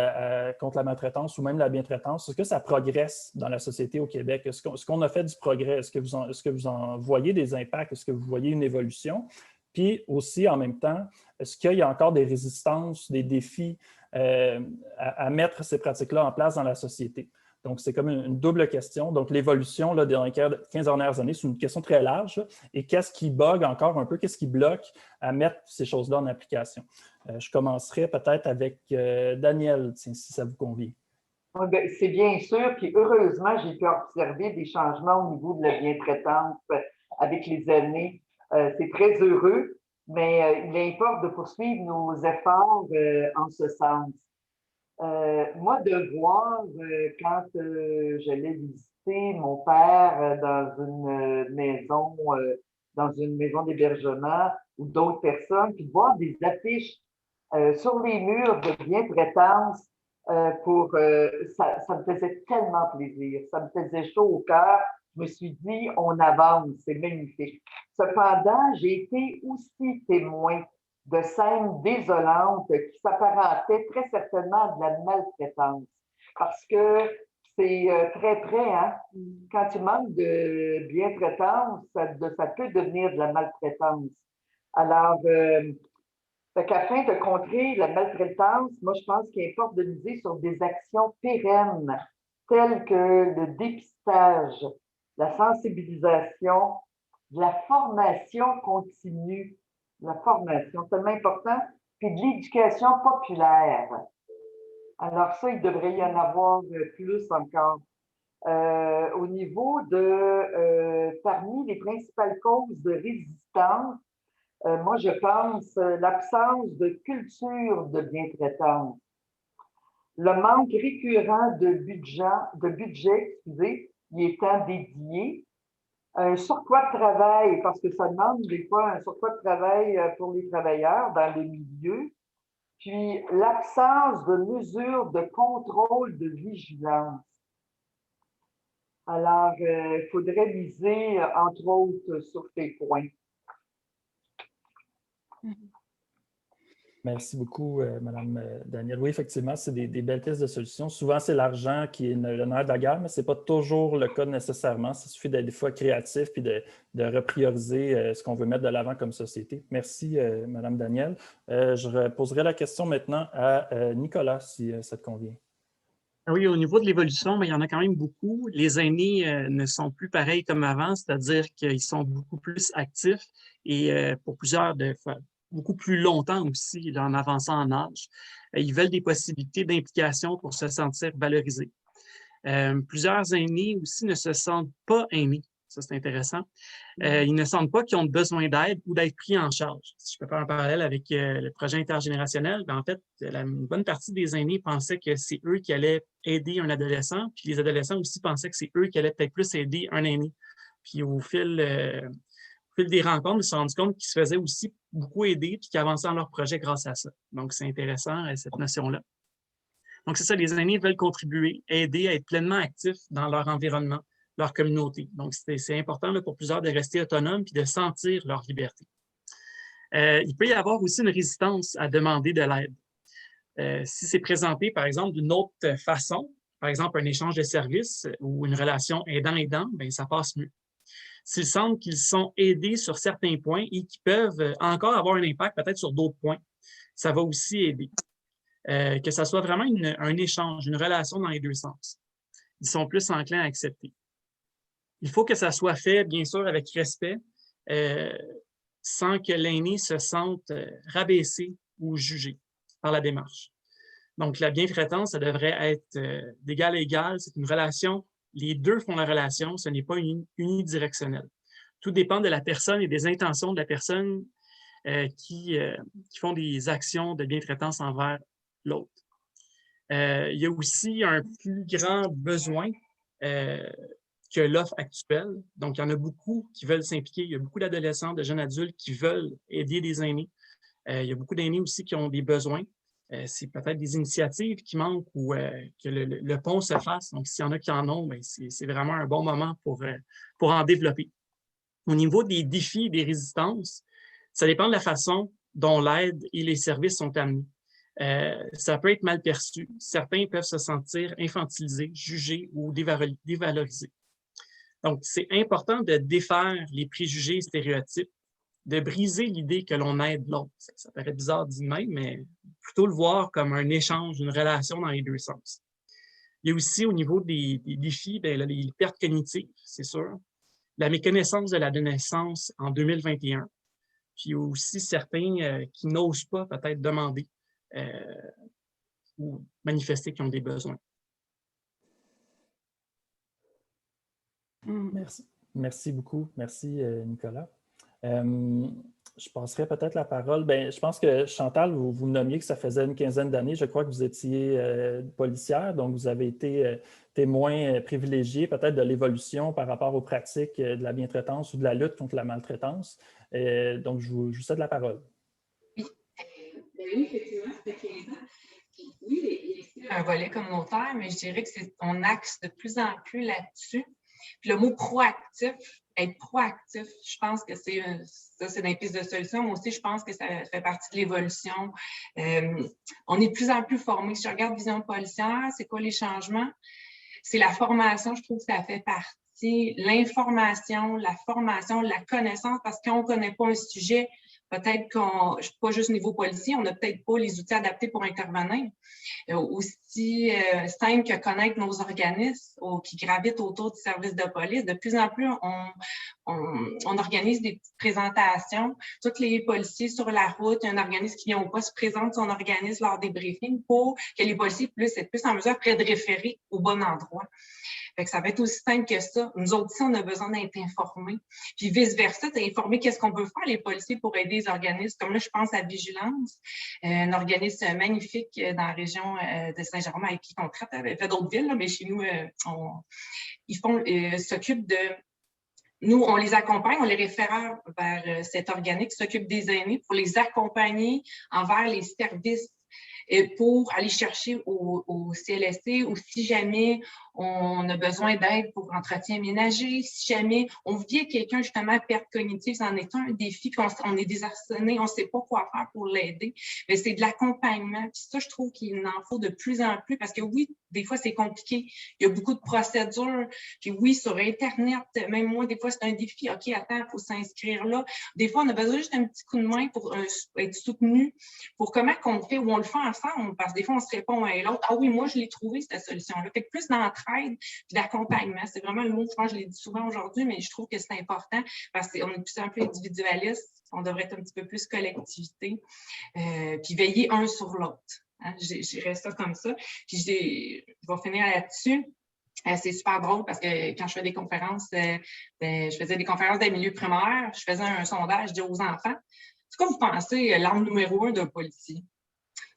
contre la maltraitance ou même la bientraitance, est-ce que ça progresse dans la société au Québec? Est-ce qu'on a fait du progrès? Est-ce que vous en voyez des impacts? Est-ce que vous voyez une évolution? Puis aussi, en même temps, est-ce qu'il y a encore des résistances, des défis à mettre ces pratiques-là en place dans la société? Donc, c'est comme une double question. Donc, l'évolution dans les 15 dernières années, c'est une question très large. Et qu'est-ce qui bug encore un peu? Qu'est-ce qui bloque à mettre ces choses-là en application? Je commencerai peut-être avec Daniel, si ça vous convient. Oui, c'est bien sûr. Puis heureusement, j'ai pu observer des changements au niveau de la bientraitance avec les années. C'est très heureux, mais il importe de poursuivre nos efforts en ce sens. Moi, de voir, quand j'allais visiter mon père dans une maison d'hébergement ou d'autres personnes, puis de voir des affiches sur les murs de bientraitance, ça me faisait tellement plaisir, ça me faisait chaud au cœur. Je me suis dit, on avance, c'est magnifique. Cependant, j'ai été aussi témoin de scènes désolantes qui s'apparentaient très certainement à de la maltraitance. Parce que c'est très près, hein? Quand tu manques de bientraitance, ça peut devenir de la maltraitance. Alors, afin de contrer la maltraitance, moi, je pense qu'il importe de miser sur des actions pérennes, telles que le dépistage, la sensibilisation, la formation continue, la formation, c'est tellement important, puis de l'éducation populaire. Alors ça, il devrait y en avoir plus encore. Au niveau parmi les principales causes de résistance, moi, je pense l'absence de culture de bientraitance, le manque récurrent de budget, y étant dédié, un surcroît de travail, parce que ça demande des fois un surcroît de travail pour les travailleurs dans les milieux, puis l'absence de mesures de contrôle de vigilance. Alors, il faudrait miser, entre autres, sur ces points. Merci beaucoup, Mme Daniel. Oui, effectivement, c'est des belles pistes de solutions. Souvent, c'est l'argent qui est le nerf de la guerre, mais ce n'est pas toujours le cas nécessairement. Il suffit d'être des fois créatif et de reprioriser ce qu'on veut mettre de l'avant comme société. Merci, Mme Daniel. Je poserai la question maintenant à Nicolas, si ça te convient. Oui, au niveau de l'évolution, il y en a quand même beaucoup. Les aînés ne sont plus pareils comme avant, c'est-à-dire qu'ils sont beaucoup plus actifs et pour plusieurs beaucoup plus longtemps aussi, en avançant en âge. Ils veulent des possibilités d'implication pour se sentir valorisés. Plusieurs aînés aussi ne se sentent pas aînés. Ça, c'est intéressant. Ils ne sentent pas qu'ils ont besoin d'aide ou d'être pris en charge. Si je peux faire un parallèle avec le projet intergénérationnel, en fait, une bonne partie des aînés pensaient que c'est eux qui allaient aider un adolescent, puis les adolescents aussi pensaient que c'est eux qui allaient peut-être plus aider un aîné. Puis au fil des rencontres, ils se sont rendus compte qu'ils se faisaient aussi beaucoup aider puis qu'ils avançaient dans leur projet grâce à ça. Donc, c'est intéressant, cette notion-là. Donc, c'est ça, les aînés veulent contribuer, aider à être pleinement actifs dans leur environnement, leur communauté. Donc, c'est important là, pour plusieurs de rester autonomes puis de sentir leur liberté. Il peut y avoir aussi une résistance à demander de l'aide. Si c'est présenté, par exemple, d'une autre façon, par exemple, un échange de services ou une relation aidant-aidant, bien, ça passe mieux. S'ils sentent qu'ils sont aidés sur certains points et qu'ils peuvent encore avoir un impact peut-être sur d'autres points, ça va aussi aider. Que ça soit vraiment un échange, une relation dans les deux sens. Ils sont plus enclins à accepter. Il faut que ça soit fait, bien sûr, avec respect, sans que l'aîné se sente rabaissé ou jugé par la démarche. Donc, la bientraitance, ça devrait être d'égal à égal. C'est une relation les deux font la relation, ce n'est pas unidirectionnel. Tout dépend de la personne et des intentions de la personne qui font des actions de bientraitance envers l'autre. Il y a aussi un plus grand besoin que l'offre actuelle. Donc, il y en a beaucoup qui veulent s'impliquer. Il y a beaucoup d'adolescents, de jeunes adultes qui veulent aider des aînés. Il y a beaucoup d'aînés aussi qui ont des besoins. C'est peut-être des initiatives qui manquent ou que le pont se fasse. Donc, s'il y en a qui en ont, c'est vraiment un bon moment pour en développer. Au niveau des défis et des résistances, ça dépend de la façon dont l'aide et les services sont amenés. Ça peut être mal perçu. Certains peuvent se sentir infantilisés, jugés ou dévalorisés. Donc, c'est important de défaire les préjugés et stéréotypes, de briser l'idée que l'on aide l'autre. Ça paraît bizarre dit de même, mais plutôt le voir comme un échange, une relation dans les deux sens. Il y a aussi au niveau des défis, les pertes cognitives, c'est sûr, la méconnaissance de la naissance en 2021, puis aussi certains qui n'osent pas peut-être demander ou manifester qu'ils ont des besoins. Merci. Merci beaucoup. Merci, Nicolas. Je passerai peut-être la parole. Je pense que Chantal, vous nommiez que ça faisait une quinzaine d'années, je crois que vous étiez policière, donc vous avez été témoin privilégié peut-être de l'évolution par rapport aux pratiques de la bientraitance ou de la lutte contre la maltraitance. Donc, je vous cède la parole. Oui, effectivement, ça fait 15 ans. Oui, il y a un volet communautaire, mais je dirais que on axe de plus en plus là-dessus. Puis le mot proactif, être proactif, je pense que c'est dans les pistes de solution. Moi aussi, je pense que ça fait partie de l'évolution. On est de plus en plus formés. Si je regarde Vision policière, c'est quoi les changements? C'est la formation, je trouve que ça fait partie. L'information, la formation, la connaissance, parce qu'on ne connaît pas un sujet, peut-être pas juste au niveau policier, on n'a peut-être pas les outils adaptés pour intervenir. Aussi simple que connaître nos organismes qui gravitent autour du service de police. De plus en plus, on organise des petites présentations. Tous les policiers sur la route, il y a un organisme qui vient au poste, présente son organisme lors des briefings pour que les policiers puissent être plus en mesure après de référer au bon endroit. Fait que ça va être aussi simple que ça. Nous autres, on a besoin d'être informés. Puis vice-versa, informer qu'est-ce qu'on peut faire, les policiers, pour aider les organismes. Comme là, je pense à Vigilance, un organisme magnifique dans la région de Saint-Jérôme avec qui on traite. Il fait d'autres villes, là, mais chez nous, ils s'occupent de... Nous, on les accompagne, on les réfère vers cet organisme qui s'occupe des aînés pour les accompagner envers les services pour aller chercher au CLSC ou si jamais on a besoin d'aide pour entretien ménager, si jamais on vit quelqu'un justement à perte cognitive, c'en est un défi, puis on est désarçonné, on ne sait pas quoi faire pour l'aider, mais c'est de l'accompagnement. Puis ça, je trouve qu'il en faut de plus en plus parce que oui, des fois, c'est compliqué. Il y a beaucoup de procédures. Puis oui, sur Internet, même moi, des fois, c'est un défi. OK, attends, il faut s'inscrire là. Des fois, on a besoin juste d'un petit coup de main pour être soutenu. Pour comment qu'on fait, ou on le fait ensemble, parce que des fois, on se répond à l'autre. Ah oui, moi, je l'ai trouvé, cette solution-là. Fait que plus d'entraide puis d'accompagnement. C'est vraiment le mot, je pense, je l'ai dit souvent aujourd'hui, mais je trouve que c'est important parce qu'on est de plus en plus individualiste. On devrait être un petit peu plus collectivité. Puis veiller un sur l'autre. Hein, j'irais ça comme ça. Puis je vais finir là-dessus. C'est super drôle parce que quand je fais des conférences, je faisais des conférences des milieux primaires, je faisais un sondage, je dis aux enfants, c'est quoi vous pensez l'arme numéro 1 d'un policier?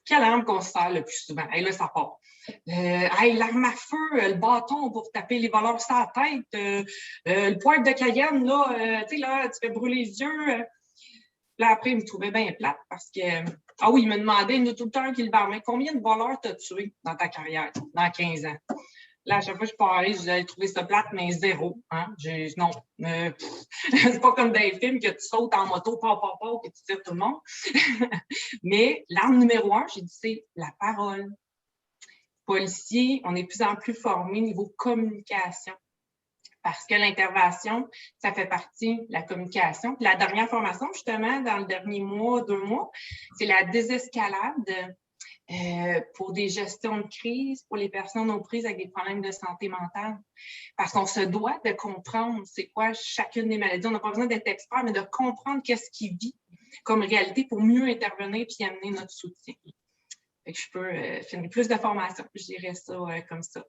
Quelle arme qu'on se sert le plus souvent? Et là, ça part. L'arme à feu, le bâton pour taper les voleurs sur la tête, le poivre de Cayenne, là, tu sais, là, tu fais brûler les yeux. Là, après, il me trouvait bien plate parce que, ah oui, il me demandait, il y en a tout le temps qui le barmait, combien de voleurs t'as tué dans ta carrière, dans 15 ans? Là, à chaque fois que je parlais, j'allais trouver ça plate, mais zéro. Hein? Non, c'est pas comme dans les films que tu sautes en moto, que tu tires tout le monde. Mais l'arme numéro 1, j'ai dit, c'est la parole. Policiers, on est de plus en plus formés niveau communication. Parce que l'intervention, ça fait partie de la communication. Puis la dernière formation, justement, dans le dernier mois, 2 mois, c'est la désescalade pour des gestions de crise, pour les personnes aux prises avec des problèmes de santé mentale. Parce qu'on se doit de comprendre c'est quoi chacune des maladies. On n'a pas besoin d'être expert, mais de comprendre qu'est-ce qui vit comme réalité pour mieux intervenir puis amener notre soutien. Fait que je peux finir plus de formation, je dirais ça comme ça.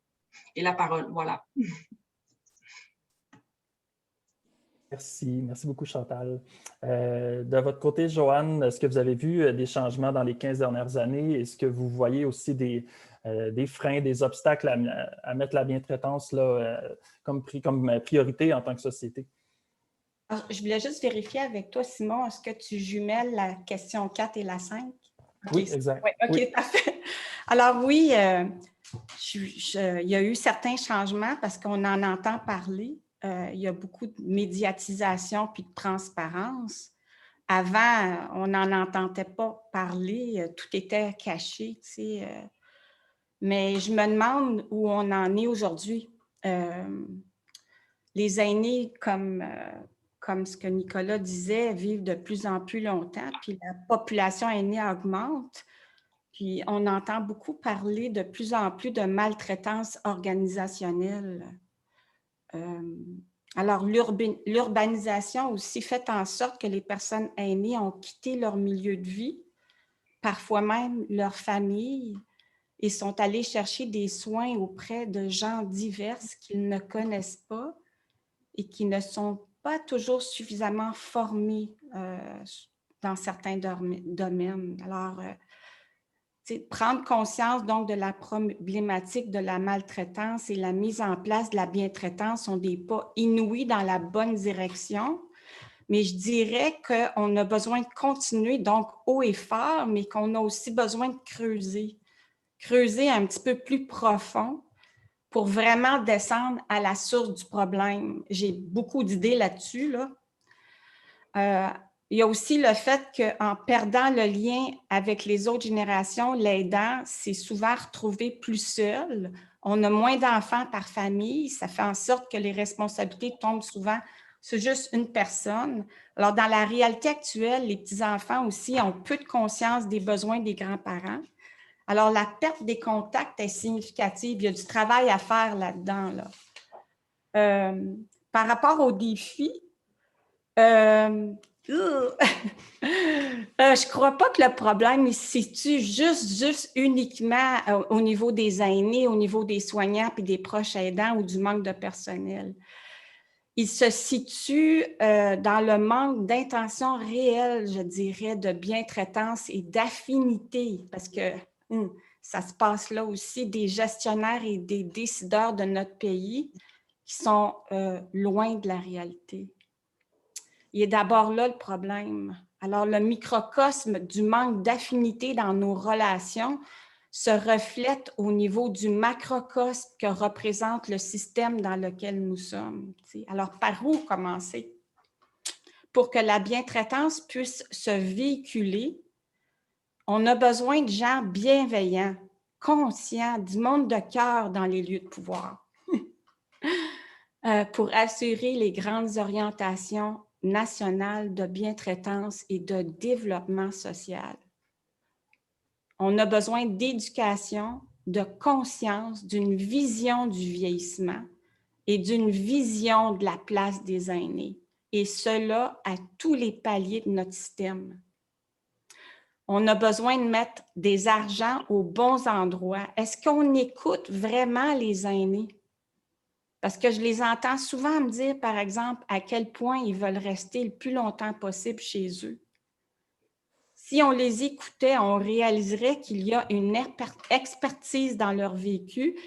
Et la parole, voilà. Merci beaucoup Chantal. De votre côté, Joanne, est-ce que vous avez vu des changements dans les 15 dernières années? Est-ce que vous voyez aussi des freins, des obstacles à mettre la bientraitance là, comme priorité en tant que société? Alors, je voulais juste vérifier avec toi, Simon, est-ce que tu jumelles la question 4 et la 5? Oui, exact. Oui, OK, oui. Parfait. Alors oui, il y a eu certains changements parce qu'on en entend parler. Il y a beaucoup de médiatisation puis de transparence. Avant, on n'en entendait pas parler, tout était caché, tu sais. Mais je me demande où on en est aujourd'hui. Les aînés, comme ce que Nicolas disait, vivent de plus en plus longtemps, puis la population aînée augmente. Puis on entend beaucoup parler de plus en plus de maltraitance organisationnelle. Alors, l'urbanisation aussi fait en sorte que les personnes aînées ont quitté leur milieu de vie, parfois même leur famille, et sont allés chercher des soins auprès de gens divers qu'ils ne connaissent pas et qui ne sont pas toujours suffisamment formés dans certains domaines. Alors, prendre conscience donc de la problématique de la maltraitance et la mise en place de la bientraitance sont des pas inouïs dans la bonne direction, mais je dirais qu'on a besoin de continuer donc haut et fort, mais qu'on a aussi besoin de creuser un petit peu plus profond pour vraiment descendre à la source du problème. J'ai beaucoup d'idées là-dessus, là. Il y a aussi le fait qu'en perdant le lien avec les autres générations, l'aidant s'est souvent retrouvé plus seul. On a moins d'enfants par famille. Ça fait en sorte que les responsabilités tombent souvent sur juste une personne. Alors, dans la réalité actuelle, les petits-enfants aussi ont peu de conscience des besoins des grands-parents. Alors, la perte des contacts est significative. Il y a du travail à faire là-dedans, là. Par rapport aux défis, je ne crois pas que le problème il se situe juste uniquement au niveau des aînés, au niveau des soignants puis des proches aidants ou du manque de personnel. Il se situe dans le manque d'intention réelle, je dirais, de bientraitance et d'affinité, parce que ça se passe là aussi, des gestionnaires et des décideurs de notre pays qui sont loin de la réalité. Il est d'abord là le problème. Alors, le microcosme du manque d'affinité dans nos relations se reflète au niveau du macrocosme que représente le système dans lequel nous sommes. Alors, par où commencer? Pour que la bientraitance puisse se véhiculer, on a besoin de gens bienveillants, conscients, du monde de cœur dans les lieux de pouvoir pour assurer les grandes orientations nationales de bientraitance et de développement social. On a besoin d'éducation, de conscience, d'une vision du vieillissement et d'une vision de la place des aînés, et cela à tous les paliers de notre système. On a besoin de mettre des argents aux bons endroits. Est-ce qu'on écoute vraiment les aînés? Parce que je les entends souvent me dire, par exemple, à quel point ils veulent rester le plus longtemps possible chez eux. Si on les écoutait, on réaliserait qu'il y a une expertise dans leur vécu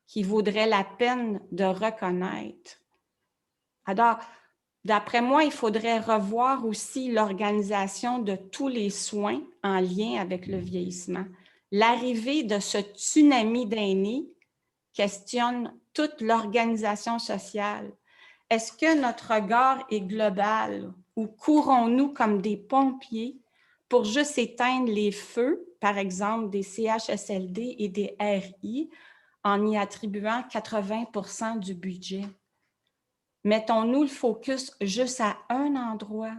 qui vaudrait la peine de reconnaître. Alors, d'après moi, il faudrait revoir aussi l'organisation de tous les soins en lien avec le vieillissement. L'arrivée de ce tsunami d'aînés questionne toute l'organisation sociale. Est-ce que notre regard est global ou courons-nous comme des pompiers pour juste éteindre les feux, par exemple des CHSLD et des RI, en y attribuant 80% du budget? Mettons-nous le focus juste à un endroit?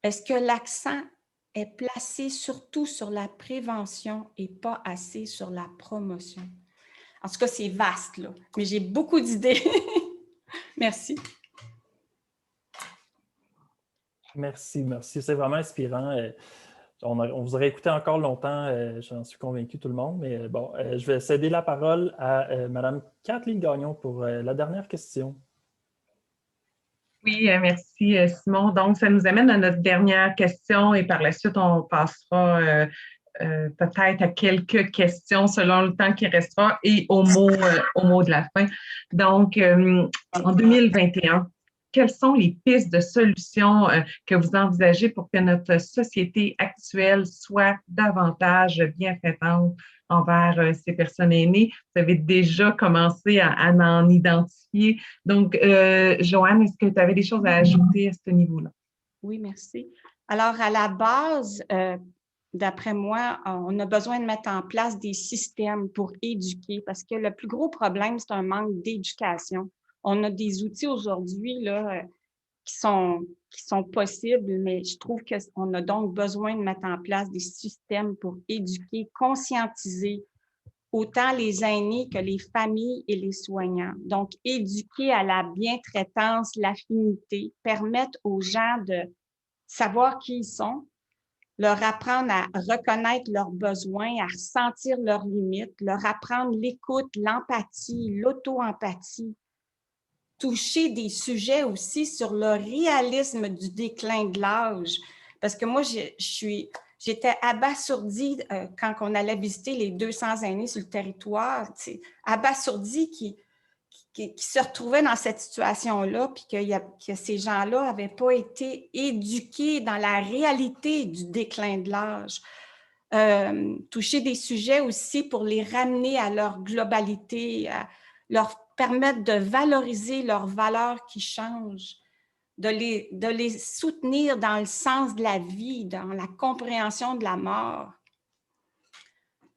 Est-ce que l'accent est placé surtout sur la prévention et pas assez sur la promotion? En tout cas, c'est vaste, là, mais j'ai beaucoup d'idées. Merci. Merci. C'est vraiment inspirant. On vous aurait écouté encore longtemps, j'en suis convaincu, tout le monde, mais bon, je vais céder la parole à Mme Kathleen Gagnon pour la dernière question. Oui, merci Simon. Donc, ça nous amène à notre dernière question et par la suite, on passera peut-être à quelques questions selon le temps qui restera et au mot de la fin. Donc, en 2021, quelles sont les pistes de solutions que vous envisagez pour que notre société actuelle soit davantage bienfaisante envers ces personnes aînées? Vous avez déjà commencé à en identifier. Donc, Joanne, est-ce que tu avais des choses à ajouter à ce niveau-là? Oui, merci. Alors, à la base, d'après moi, on a besoin de mettre en place des systèmes pour éduquer parce que le plus gros problème, c'est un manque d'éducation. On a des outils aujourd'hui là, qui sont possibles, mais je trouve qu'on a donc besoin de mettre en place des systèmes pour éduquer, conscientiser autant les aînés que les familles et les soignants. Donc, éduquer à la bientraitance, l'affinité, permettre aux gens de savoir qui ils sont, leur apprendre à reconnaître leurs besoins, à ressentir leurs limites, leur apprendre l'écoute, l'empathie, l'auto-empathie, toucher des sujets aussi sur le réalisme du déclin de l'âge. Parce que moi, j'étais abasourdie quand on allait visiter les 200 aînés sur le territoire, abasourdie qui se retrouvaient dans cette situation-là, puis que ces gens-là n'avaient pas été éduqués dans la réalité du déclin de l'âge. Toucher des sujets aussi pour les ramener à leur globalité, à leur permettre de valoriser leurs valeurs qui changent, de les soutenir dans le sens de la vie, dans la compréhension de la mort.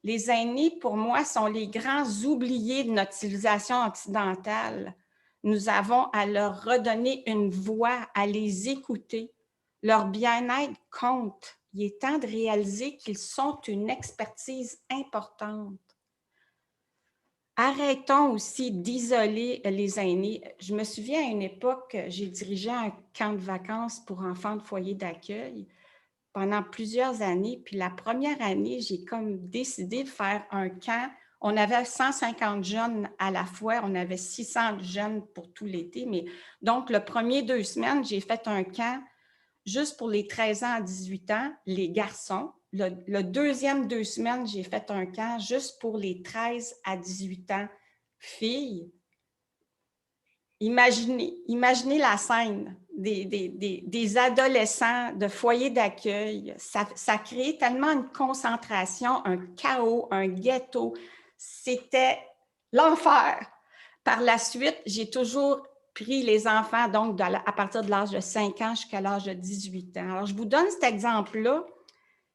Les aînés, pour moi, sont les grands oubliés de notre civilisation occidentale. Nous avons à leur redonner une voix, à les écouter. Leur bien-être compte. Il est temps de réaliser qu'ils sont une expertise importante. Arrêtons aussi d'isoler les aînés. Je me souviens à une époque, j'ai dirigé un camp de vacances pour enfants de foyer d'accueil pendant plusieurs années. Puis la première année, j'ai comme décidé de faire un camp. On avait 150 jeunes à la fois, on avait 600 jeunes pour tout l'été. Mais donc, le premier 2 semaines, j'ai fait un camp juste pour les 13 ans à 18 ans, les garçons. Le deuxième 2 semaines, j'ai fait un camp juste pour les 13 à 18 ans, filles. Imaginez la scène des adolescents de foyers d'accueil. Ça créait tellement une concentration, un chaos, un ghetto. C'était l'enfer. Par la suite, j'ai toujours pris les enfants, donc à partir de l'âge de 5 ans jusqu'à l'âge de 18 ans. Alors, je vous donne cet exemple-là.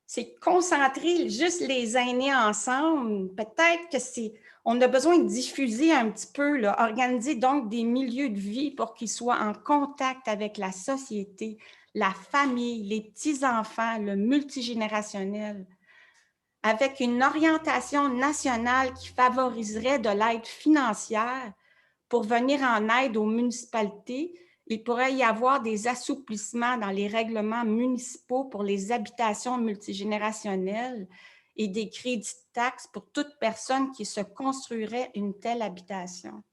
C'est concentrer juste les aînés ensemble. Peut-être que on a besoin de diffuser un petit peu, là, organiser donc des milieux de vie pour qu'ils soient en contact avec la société, la famille, les petits-enfants, le multigénérationnel, avec une orientation nationale qui favoriserait de l'aide financière pour venir en aide aux municipalités. Il pourrait y avoir des assouplissements dans les règlements municipaux pour les habitations multigénérationnelles et des crédits de taxes pour toute personne qui se construirait une telle habitation.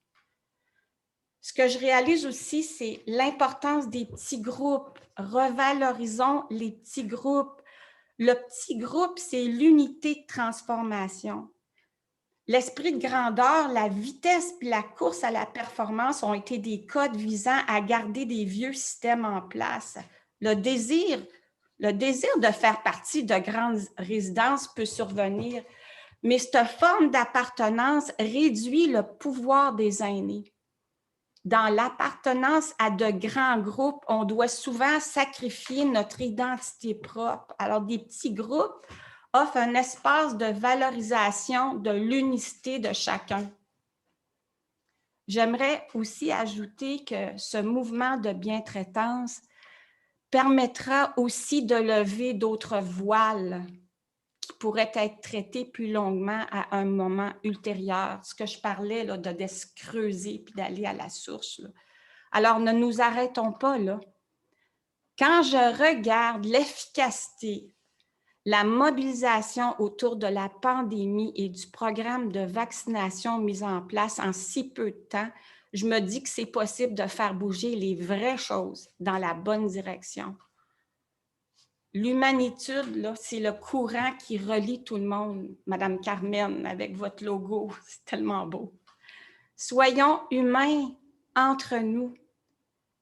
Ce que je réalise aussi, c'est l'importance des petits groupes. Revalorisons les petits groupes. Le petit groupe, c'est l'unité de transformation. L'esprit de grandeur, la vitesse et la course à la performance ont été des codes visant à garder des vieux systèmes en place. Le désir de faire partie de grandes résidences peut survenir, mais cette forme d'appartenance réduit le pouvoir des aînés. Dans l'appartenance à de grands groupes, on doit souvent sacrifier notre identité propre. Alors, des petits groupes offre un espace de valorisation de l'unicité de chacun. J'aimerais aussi ajouter que ce mouvement de bientraitance permettra aussi de lever d'autres voiles qui pourraient être traités plus longuement à un moment ultérieur. Ce que je parlais là, de se creuser puis d'aller à la source. Là. Alors, ne nous arrêtons pas là. Quand je regarde l'efficacité, la mobilisation autour de la pandémie et du programme de vaccination mis en place en si peu de temps, je me dis que c'est possible de faire bouger les vraies choses dans la bonne direction. L'humanitude, là, c'est le courant qui relie tout le monde. Madame Carmen, avec votre logo, c'est tellement beau. Soyons humains entre nous.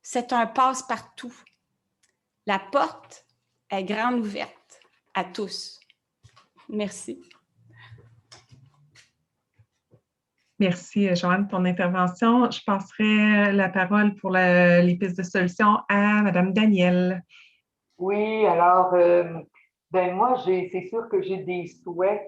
C'est un passe-partout. La porte est grande ouverte à tous. Merci. Merci, Joanne, pour ton intervention. Je passerai la parole pour les pistes de solutions à Madame Danielle. Oui, alors, moi, c'est sûr que j'ai des souhaits,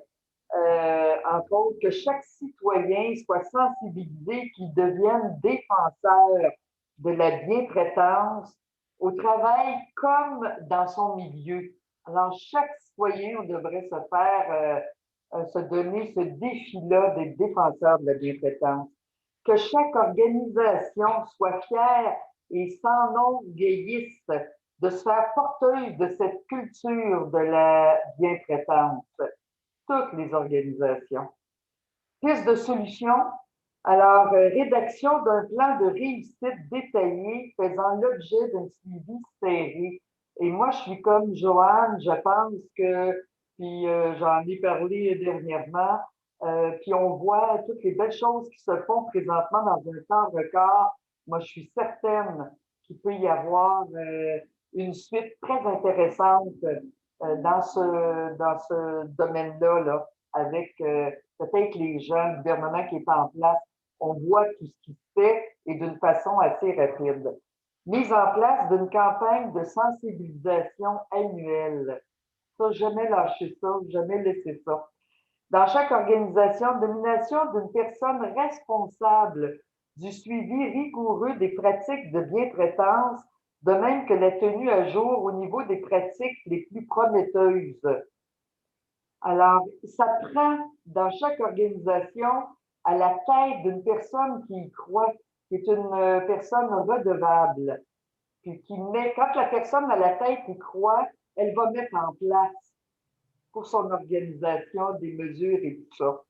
entre autres, que chaque citoyen soit sensibilisé, qu'il devienne défenseur de la bientraitance au travail comme dans son milieu. Alors, chaque citoyen, on devrait se donner ce défi-là d'être défenseur de la bientraitance. Que chaque organisation soit fière et s'enorgueillisse de se faire porteuse de cette culture de la bientraitance. Toutes les organisations. Piste de solution. Alors, rédaction d'un plan de réussite détaillé faisant l'objet d'un suivi serré. Et moi, je suis comme Joanne, je pense que, puis j'en ai parlé dernièrement, puis on voit toutes les belles choses qui se font présentement dans un temps record. Moi, je suis certaine qu'il peut y avoir une suite très intéressante dans ce domaine-là, là, avec peut-être les jeunes, le gouvernement qui est en place. On voit tout ce qui se fait et d'une façon assez rapide. Mise en place d'une campagne de sensibilisation annuelle. Ça, jamais lâcher ça, jamais laisser ça. Dans chaque organisation, nomination d'une personne responsable du suivi rigoureux des pratiques de bientraitance, de même que la tenue à jour au niveau des pratiques les plus prometteuses. Alors, ça prend dans chaque organisation à la tête d'une personne qui y croit, qui est une personne redevable, puis quand la personne à la tête y croit, elle va mettre en place pour son organisation des mesures et tout ça.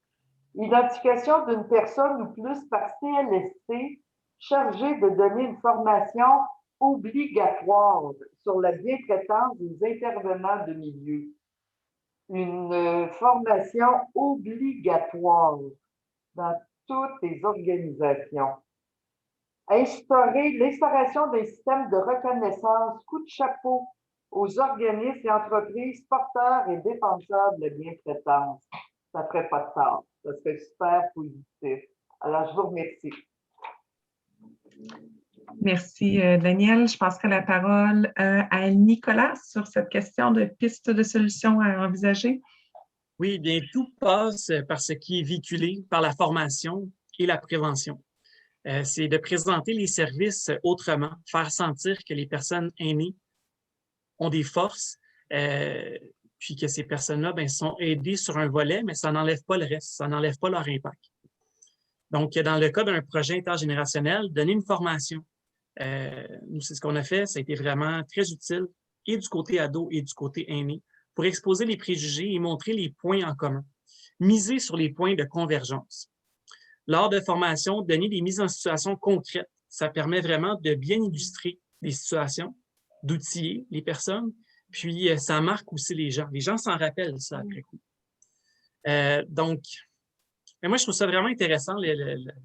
Identification d'une personne ou plus par CLSC chargée de donner une formation obligatoire sur la bientraitance des intervenants de milieu. Une formation obligatoire dans toutes les organisations. L'instauration d'un système de reconnaissance coup de chapeau aux organismes et entreprises porteurs et défenseurs de la bientraitance. Ça ne ferait pas de tort. Ça serait super positif. Alors, je vous remercie. Merci, Danielle. Je passerai la parole à Nicolas sur cette question de piste de solution à envisager. Oui, bien, tout passe par ce qui est véhiculé par la formation et la prévention. C'est de présenter les services autrement, faire sentir que les personnes aînées ont des forces, puis que ces personnes-là sont aidées sur un volet, mais ça n'enlève pas le reste, ça n'enlève pas leur impact. Donc, dans le cas d'un projet intergénérationnel, donner une formation. Nous, c'est ce qu'on a fait, ça a été vraiment très utile, et du côté ado et du côté aîné, pour exposer les préjugés et montrer les points en commun. Miser sur les points de convergence. Lors de formation, donner des mises en situation concrètes. Ça permet vraiment de bien illustrer les situations, d'outiller les personnes, puis ça marque aussi les gens. Les gens s'en rappellent, ça, après coup. Donc, mais moi, je trouve ça vraiment intéressant,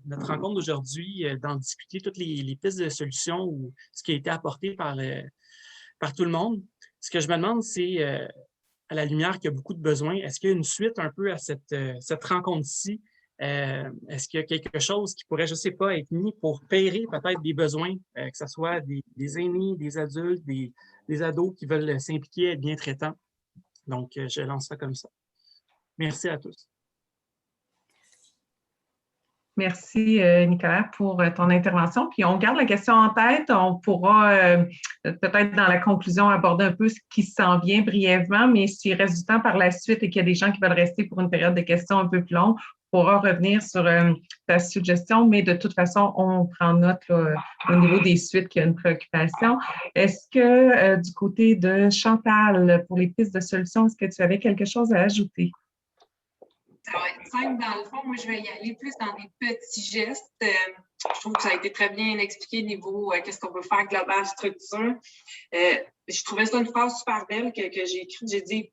notre rencontre d'aujourd'hui, d'en discuter toutes les pistes de solutions ou ce qui a été apporté par tout le monde. Ce que je me demande, c'est, à la lumière qu'il y a beaucoup de besoins, est-ce qu'il y a une suite un peu à cette rencontre-ci? Est-ce qu'il y a quelque chose qui pourrait, je ne sais pas, être mis pour pairer peut-être des besoins, que ce soit des aînés, des adultes, des ados qui veulent s'impliquer, être bien traitants? Donc, je lance ça comme ça. Merci à tous. Merci, Nicolas, pour ton intervention. Puis on garde la question en tête. On pourra peut-être dans la conclusion aborder un peu ce qui s'en vient brièvement, mais s'il reste du temps par la suite et qu'il y a des gens qui veulent rester pour une période de questions un peu plus longue, on pourra revenir sur ta suggestion, mais de toute façon, on prend note là, au niveau des suites qu'il y a une préoccupation. Est-ce que du côté de Chantal, pour les pistes de solutions, est-ce que tu avais quelque chose à ajouter? Ça va être simple dans le fond. Moi, je vais y aller plus dans des petits gestes. Je trouve que ça a été très bien expliqué au niveau qu'est-ce qu'on peut faire global, structure. Je trouvais ça une phrase super belle que j'ai écrite. J'ai dit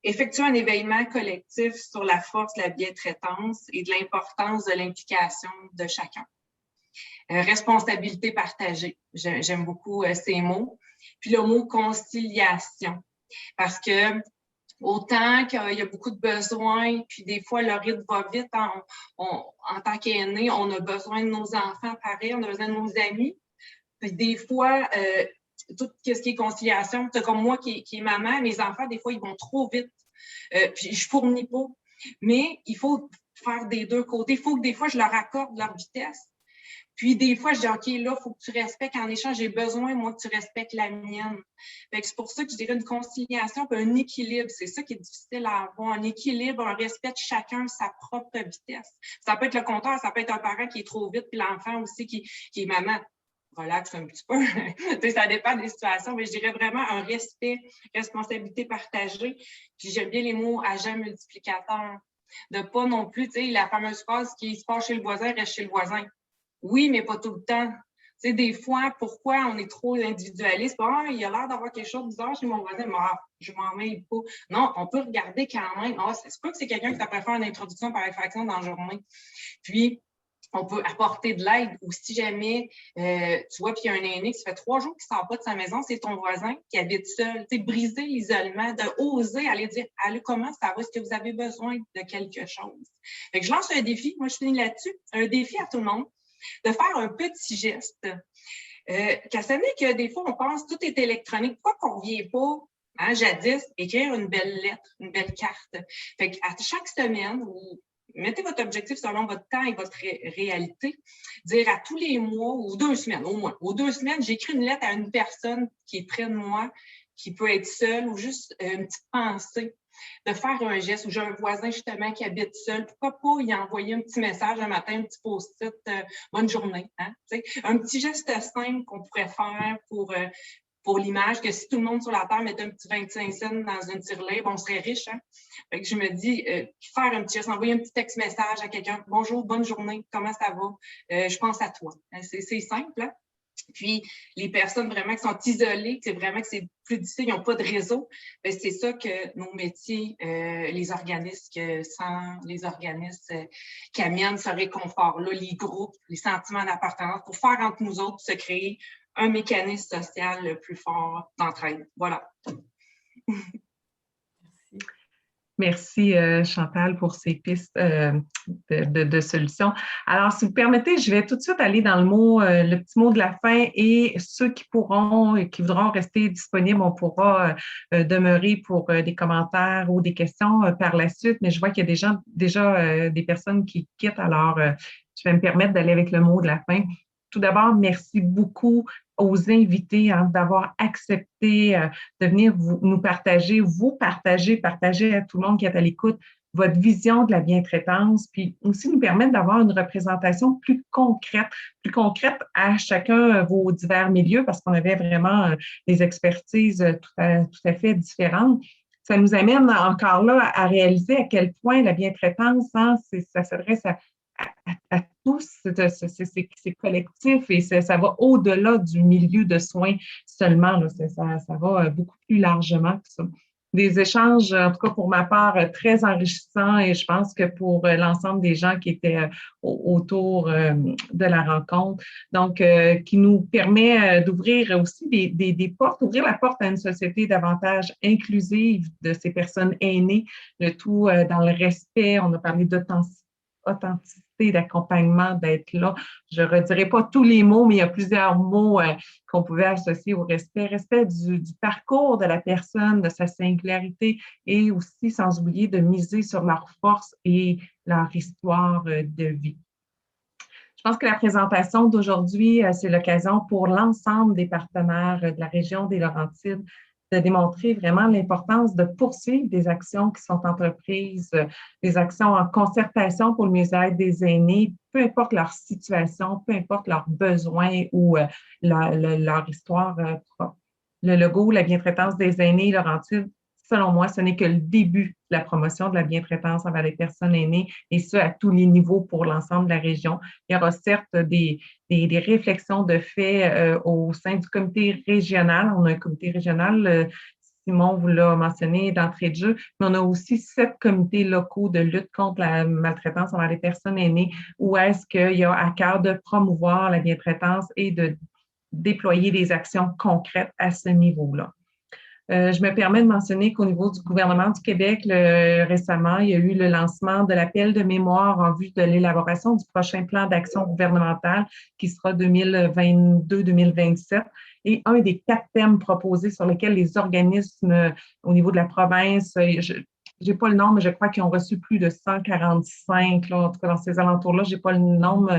effectuer un éveillement collectif sur la force de la bientraitance et de l'importance de l'implication de chacun. Responsabilité partagée. J'aime beaucoup ces mots. Puis le mot conciliation. Parce que autant qu'il y a beaucoup de besoins, puis des fois, le rythme va vite. En tant qu'aîné, on a besoin de nos enfants, pareil, on a besoin de nos amis. Puis des fois, tout ce qui est conciliation, c'est comme moi qui est maman, mes enfants, des fois, ils vont trop vite. Puis je fournis pas. Mais il faut faire des deux côtés. Il faut que des fois, je leur accorde leur vitesse. Puis, des fois, je dis, OK, là, il faut que tu respectes. En échange, j'ai besoin, moi, que tu respectes la mienne. Fait que c'est pour ça que je dirais une conciliation, puis un équilibre. C'est ça qui est difficile à avoir. Un équilibre, un respect de chacun, sa propre vitesse. Ça peut être le contraire, ça peut être un parent qui est trop vite, puis l'enfant aussi qui est maman. Relaxe un petit peu. Ça dépend des situations, mais je dirais vraiment un respect, responsabilité partagée. Puis, j'aime bien les mots agent multiplicateur. De pas non plus, tu sais, la fameuse phrase qui se passe chez le voisin, reste chez le voisin. Oui, mais pas tout le temps. Tu sais, des fois, pourquoi on est trop individualiste? Il a l'air d'avoir quelque chose de bizarre chez mon voisin, mais je m'en mêle pas. Non, on peut regarder quand même. C'est pas que c'est quelqu'un qui t'a fait une introduction par effraction dans la journée. Puis, on peut apporter de l'aide ou si jamais, tu vois, puis il y a un aîné qui ça fait 3 jours qu'il ne sort pas de sa maison, c'est ton voisin qui habite seul. Tu sais, briser l'isolement, de oser aller dire « Allô, comment ça va? Est-ce que vous avez besoin de quelque chose? » Fait que je lance un défi, moi je finis là-dessus, un défi à tout le monde, de faire un petit geste. Car ça n'est que des fois, on pense que tout est électronique. Pourquoi qu'on ne vient pas, jadis, écrire une belle lettre, une belle carte? Fait qu'à chaque semaine, mettez votre objectif selon votre temps et votre réalité. Dire à tous les mois ou 2 semaines, au moins. Aux 2 semaines, j'écris une lettre à une personne qui est près de moi, qui peut être seule ou juste une petite pensée. De faire un geste, ou j'ai un voisin justement qui habite seul, pourquoi pas y envoyer un petit message un matin, un petit post-it, bonne journée. Hein? Un petit geste simple qu'on pourrait faire pour l'image, que si tout le monde sur la Terre mettait un petit 25 cents dans une tirelire, on serait riche. Hein? Fait que je me dis, faire un petit geste, envoyer un petit texte-message à quelqu'un, bonjour, bonne journée, comment ça va? Je pense à toi. C'est simple, hein? Puis, les personnes vraiment qui sont isolées, c'est vraiment que c'est plus difficile, ils n'ont pas de réseau, bien, c'est ça que nos métiers, les organismes qui amènent ce réconfort-là, les groupes, les sentiments d'appartenance, pour faire entre nous autres se créer un mécanisme social le plus fort d'entraide. Voilà. Merci, Chantal, pour ces pistes de solutions. Alors, si vous permettez, je vais tout de suite aller dans le petit mot de la fin et ceux qui pourront et qui voudront rester disponibles, on pourra demeurer pour des commentaires ou des questions par la suite, mais je vois qu'il y a déjà des personnes qui quittent, alors je vais me permettre d'aller avec le mot de la fin. Tout d'abord, merci beaucoup aux invités d'avoir accepté de venir nous partager, partager à tout le monde qui est à l'écoute votre vision de la bientraitance, puis aussi nous permettre d'avoir une représentation plus concrète à chacun vos divers milieux, parce qu'on avait vraiment des expertises tout à fait différentes. Ça nous amène encore là à réaliser à quel point la bientraitance, ça s'adresse à tous, c'est collectif et ça va au-delà du milieu de soins seulement. Là, ça va beaucoup plus largement que ça. Des échanges, en tout cas pour ma part, très enrichissants et je pense que pour l'ensemble des gens qui étaient autour de la rencontre. Donc, qui nous permet d'ouvrir aussi des portes, ouvrir la porte à une société davantage inclusive de ces personnes aînées, le tout dans le respect. On a parlé d'authenticité, d'accompagnement, d'être là. Je ne redirai pas tous les mots, mais il y a plusieurs mots qu'on pouvait associer au respect. Respect du parcours de la personne, de sa singularité et aussi, sans oublier, de miser sur leur force et leur histoire de vie. Je pense que la présentation d'aujourd'hui, c'est l'occasion pour l'ensemble des partenaires de la région des Laurentides de démontrer vraiment l'importance de poursuivre des actions qui sont entreprises, des actions en concertation pour le mieux-être des aînés, peu importe leur situation, peu importe leurs besoins ou leur histoire propre. Le logo, la bientraitance des aînés Laurentides, selon moi, ce n'est que le début de la promotion de la bientraitance envers les personnes aînées, et ce, à tous les niveaux pour l'ensemble de la région. Il y aura certes des réflexions de fait au sein du comité régional. On a un comité régional, Simon vous l'a mentionné d'entrée de jeu, mais on a aussi 7 comités locaux de lutte contre la maltraitance envers les personnes aînées, où est-ce qu'il y a à cœur de promouvoir la bientraitance et de déployer des actions concrètes à ce niveau-là. Je me permets de mentionner qu'au niveau du gouvernement du Québec, récemment, il y a eu le lancement de l'appel de mémoire en vue de l'élaboration du prochain plan d'action gouvernemental qui sera 2022-2027. Et un des 4 thèmes proposés sur lesquels les organismes au niveau de la province, je n'ai pas le nombre, mais je crois qu'ils ont reçu plus de 145, là, en tout cas dans ces alentours-là, je n'ai pas le nombre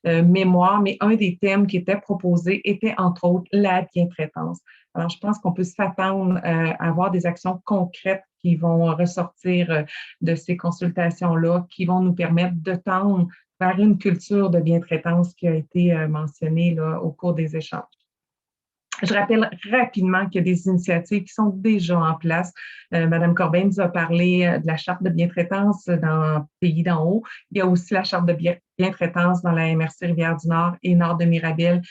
mémoire, mais un des thèmes qui était proposé était entre autres la bientraitance. Alors, je pense qu'on peut s'attendre à avoir des actions concrètes qui vont ressortir de ces consultations-là, qui vont nous permettre de tendre vers une culture de bientraitance qui a été mentionnée là, au cours des échanges. Je rappelle rapidement qu'il y a des initiatives qui sont déjà en place. Madame Corbeil nous a parlé de la charte de bientraitance dans Pays d'en haut. Il y a aussi la charte de bientraitance dans la MRC Rivière-du-Nord et Nord de Mirabel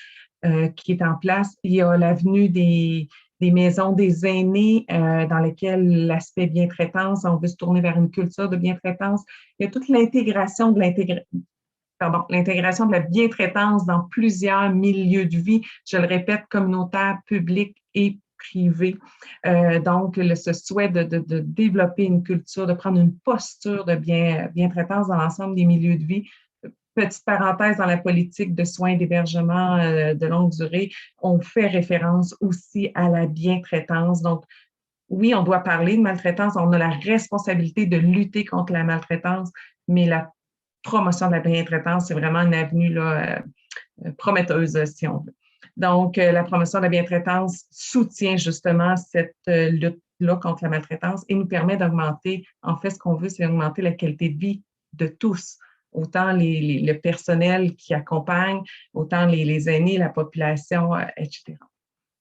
qui est en place. Il y a l'avenue des maisons des aînés dans lesquelles l'aspect bientraitance, on veut se tourner vers une culture de bientraitance. Il y a toute l'intégration de l'intégration de la bientraitance dans plusieurs milieux de vie, je le répète, communautaires, publics et privés. Donc, ce souhait de développer une culture, de prendre une posture de bientraitance dans l'ensemble des milieux de vie. Petite parenthèse, dans la politique de soins et d'hébergement de longue durée, on fait référence aussi à la bientraitance. Donc, oui, on doit parler de maltraitance, on a la responsabilité de lutter contre la maltraitance, mais la promotion de la bientraitance, c'est vraiment une avenue là, prometteuse, si on veut. Donc, la promotion de la bientraitance soutient justement cette lutte-là contre la maltraitance et nous permet d'augmenter, en fait, ce qu'on veut, c'est augmenter la qualité de vie de tous, autant le personnel qui accompagne, autant les aînés, la population, etc.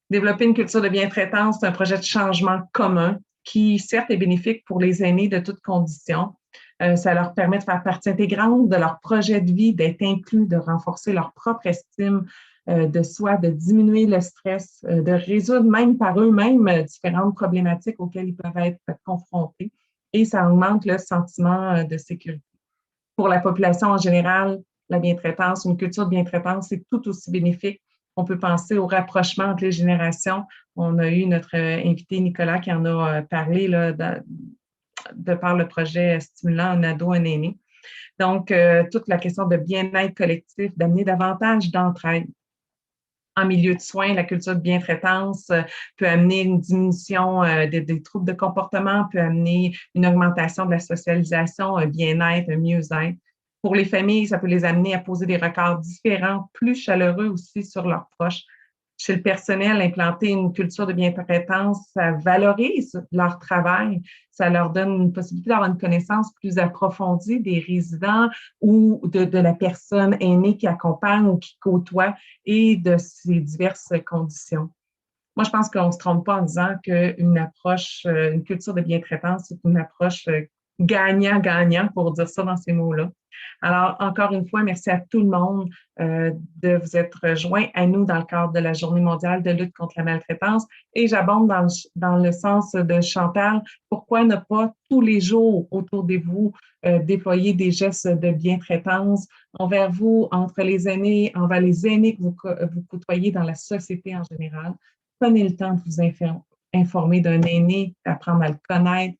Développer une culture de bientraitance, c'est un projet de changement commun qui, certes, est bénéfique pour les aînés de toutes conditions. Ça leur permet de faire partie intégrante de leur projet de vie, d'être inclus, de renforcer leur propre estime de soi, de diminuer le stress, de résoudre même par eux-mêmes différentes problématiques auxquelles ils peuvent être confrontés. Et ça augmente le sentiment de sécurité. Pour la population en général, la bientraitance, une culture de bientraitance, c'est tout aussi bénéfique. On peut penser au rapprochement entre les générations. On a eu notre invité Nicolas qui en a parlé là, de par le projet stimulant un ado, un aîné. Donc, toute la question de bien-être collectif, d'amener davantage d'entraide. En milieu de soins, la culture de bientraitance peut amener une diminution des troubles de comportement, peut amener une augmentation de la socialisation, un bien-être, un mieux-être. Pour les familles, ça peut les amener à poser des records différents, plus chaleureux aussi sur leurs proches. Chez le personnel, implanter une culture de bientraitance, ça valorise leur travail, ça leur donne une possibilité d'avoir une connaissance plus approfondie des résidents ou de la personne aînée qui accompagne ou qui côtoie et de ces diverses conditions. Moi, je pense qu'on ne se trompe pas en disant qu'une approche, une culture de bientraitance, c'est une approche gagnant-gagnant, pour dire ça dans ces mots-là. Alors, encore une fois, merci à tout le monde de vous être joints à nous dans le cadre de la Journée mondiale de lutte contre la maltraitance. Et j'abonde dans le sens de Chantal, pourquoi ne pas tous les jours autour de vous déployer des gestes de bientraitance envers vous, entre les aînés, envers les aînés que vous côtoyez dans la société en général. Prenez le temps de vous informer d'un aîné, d'apprendre à le connaître,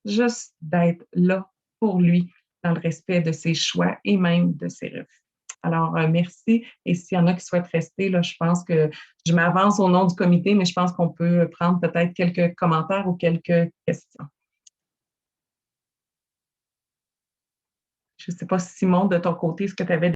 juste d'être là pour lui dans le respect de ses choix et même de ses refus. Alors, merci. Et s'il y en a qui souhaitent rester, là, je pense que je m'avance au nom du comité, mais je pense qu'on peut prendre peut-être quelques commentaires ou quelques questions. Je ne sais pas, Simon, de ton côté, est-ce que tu avais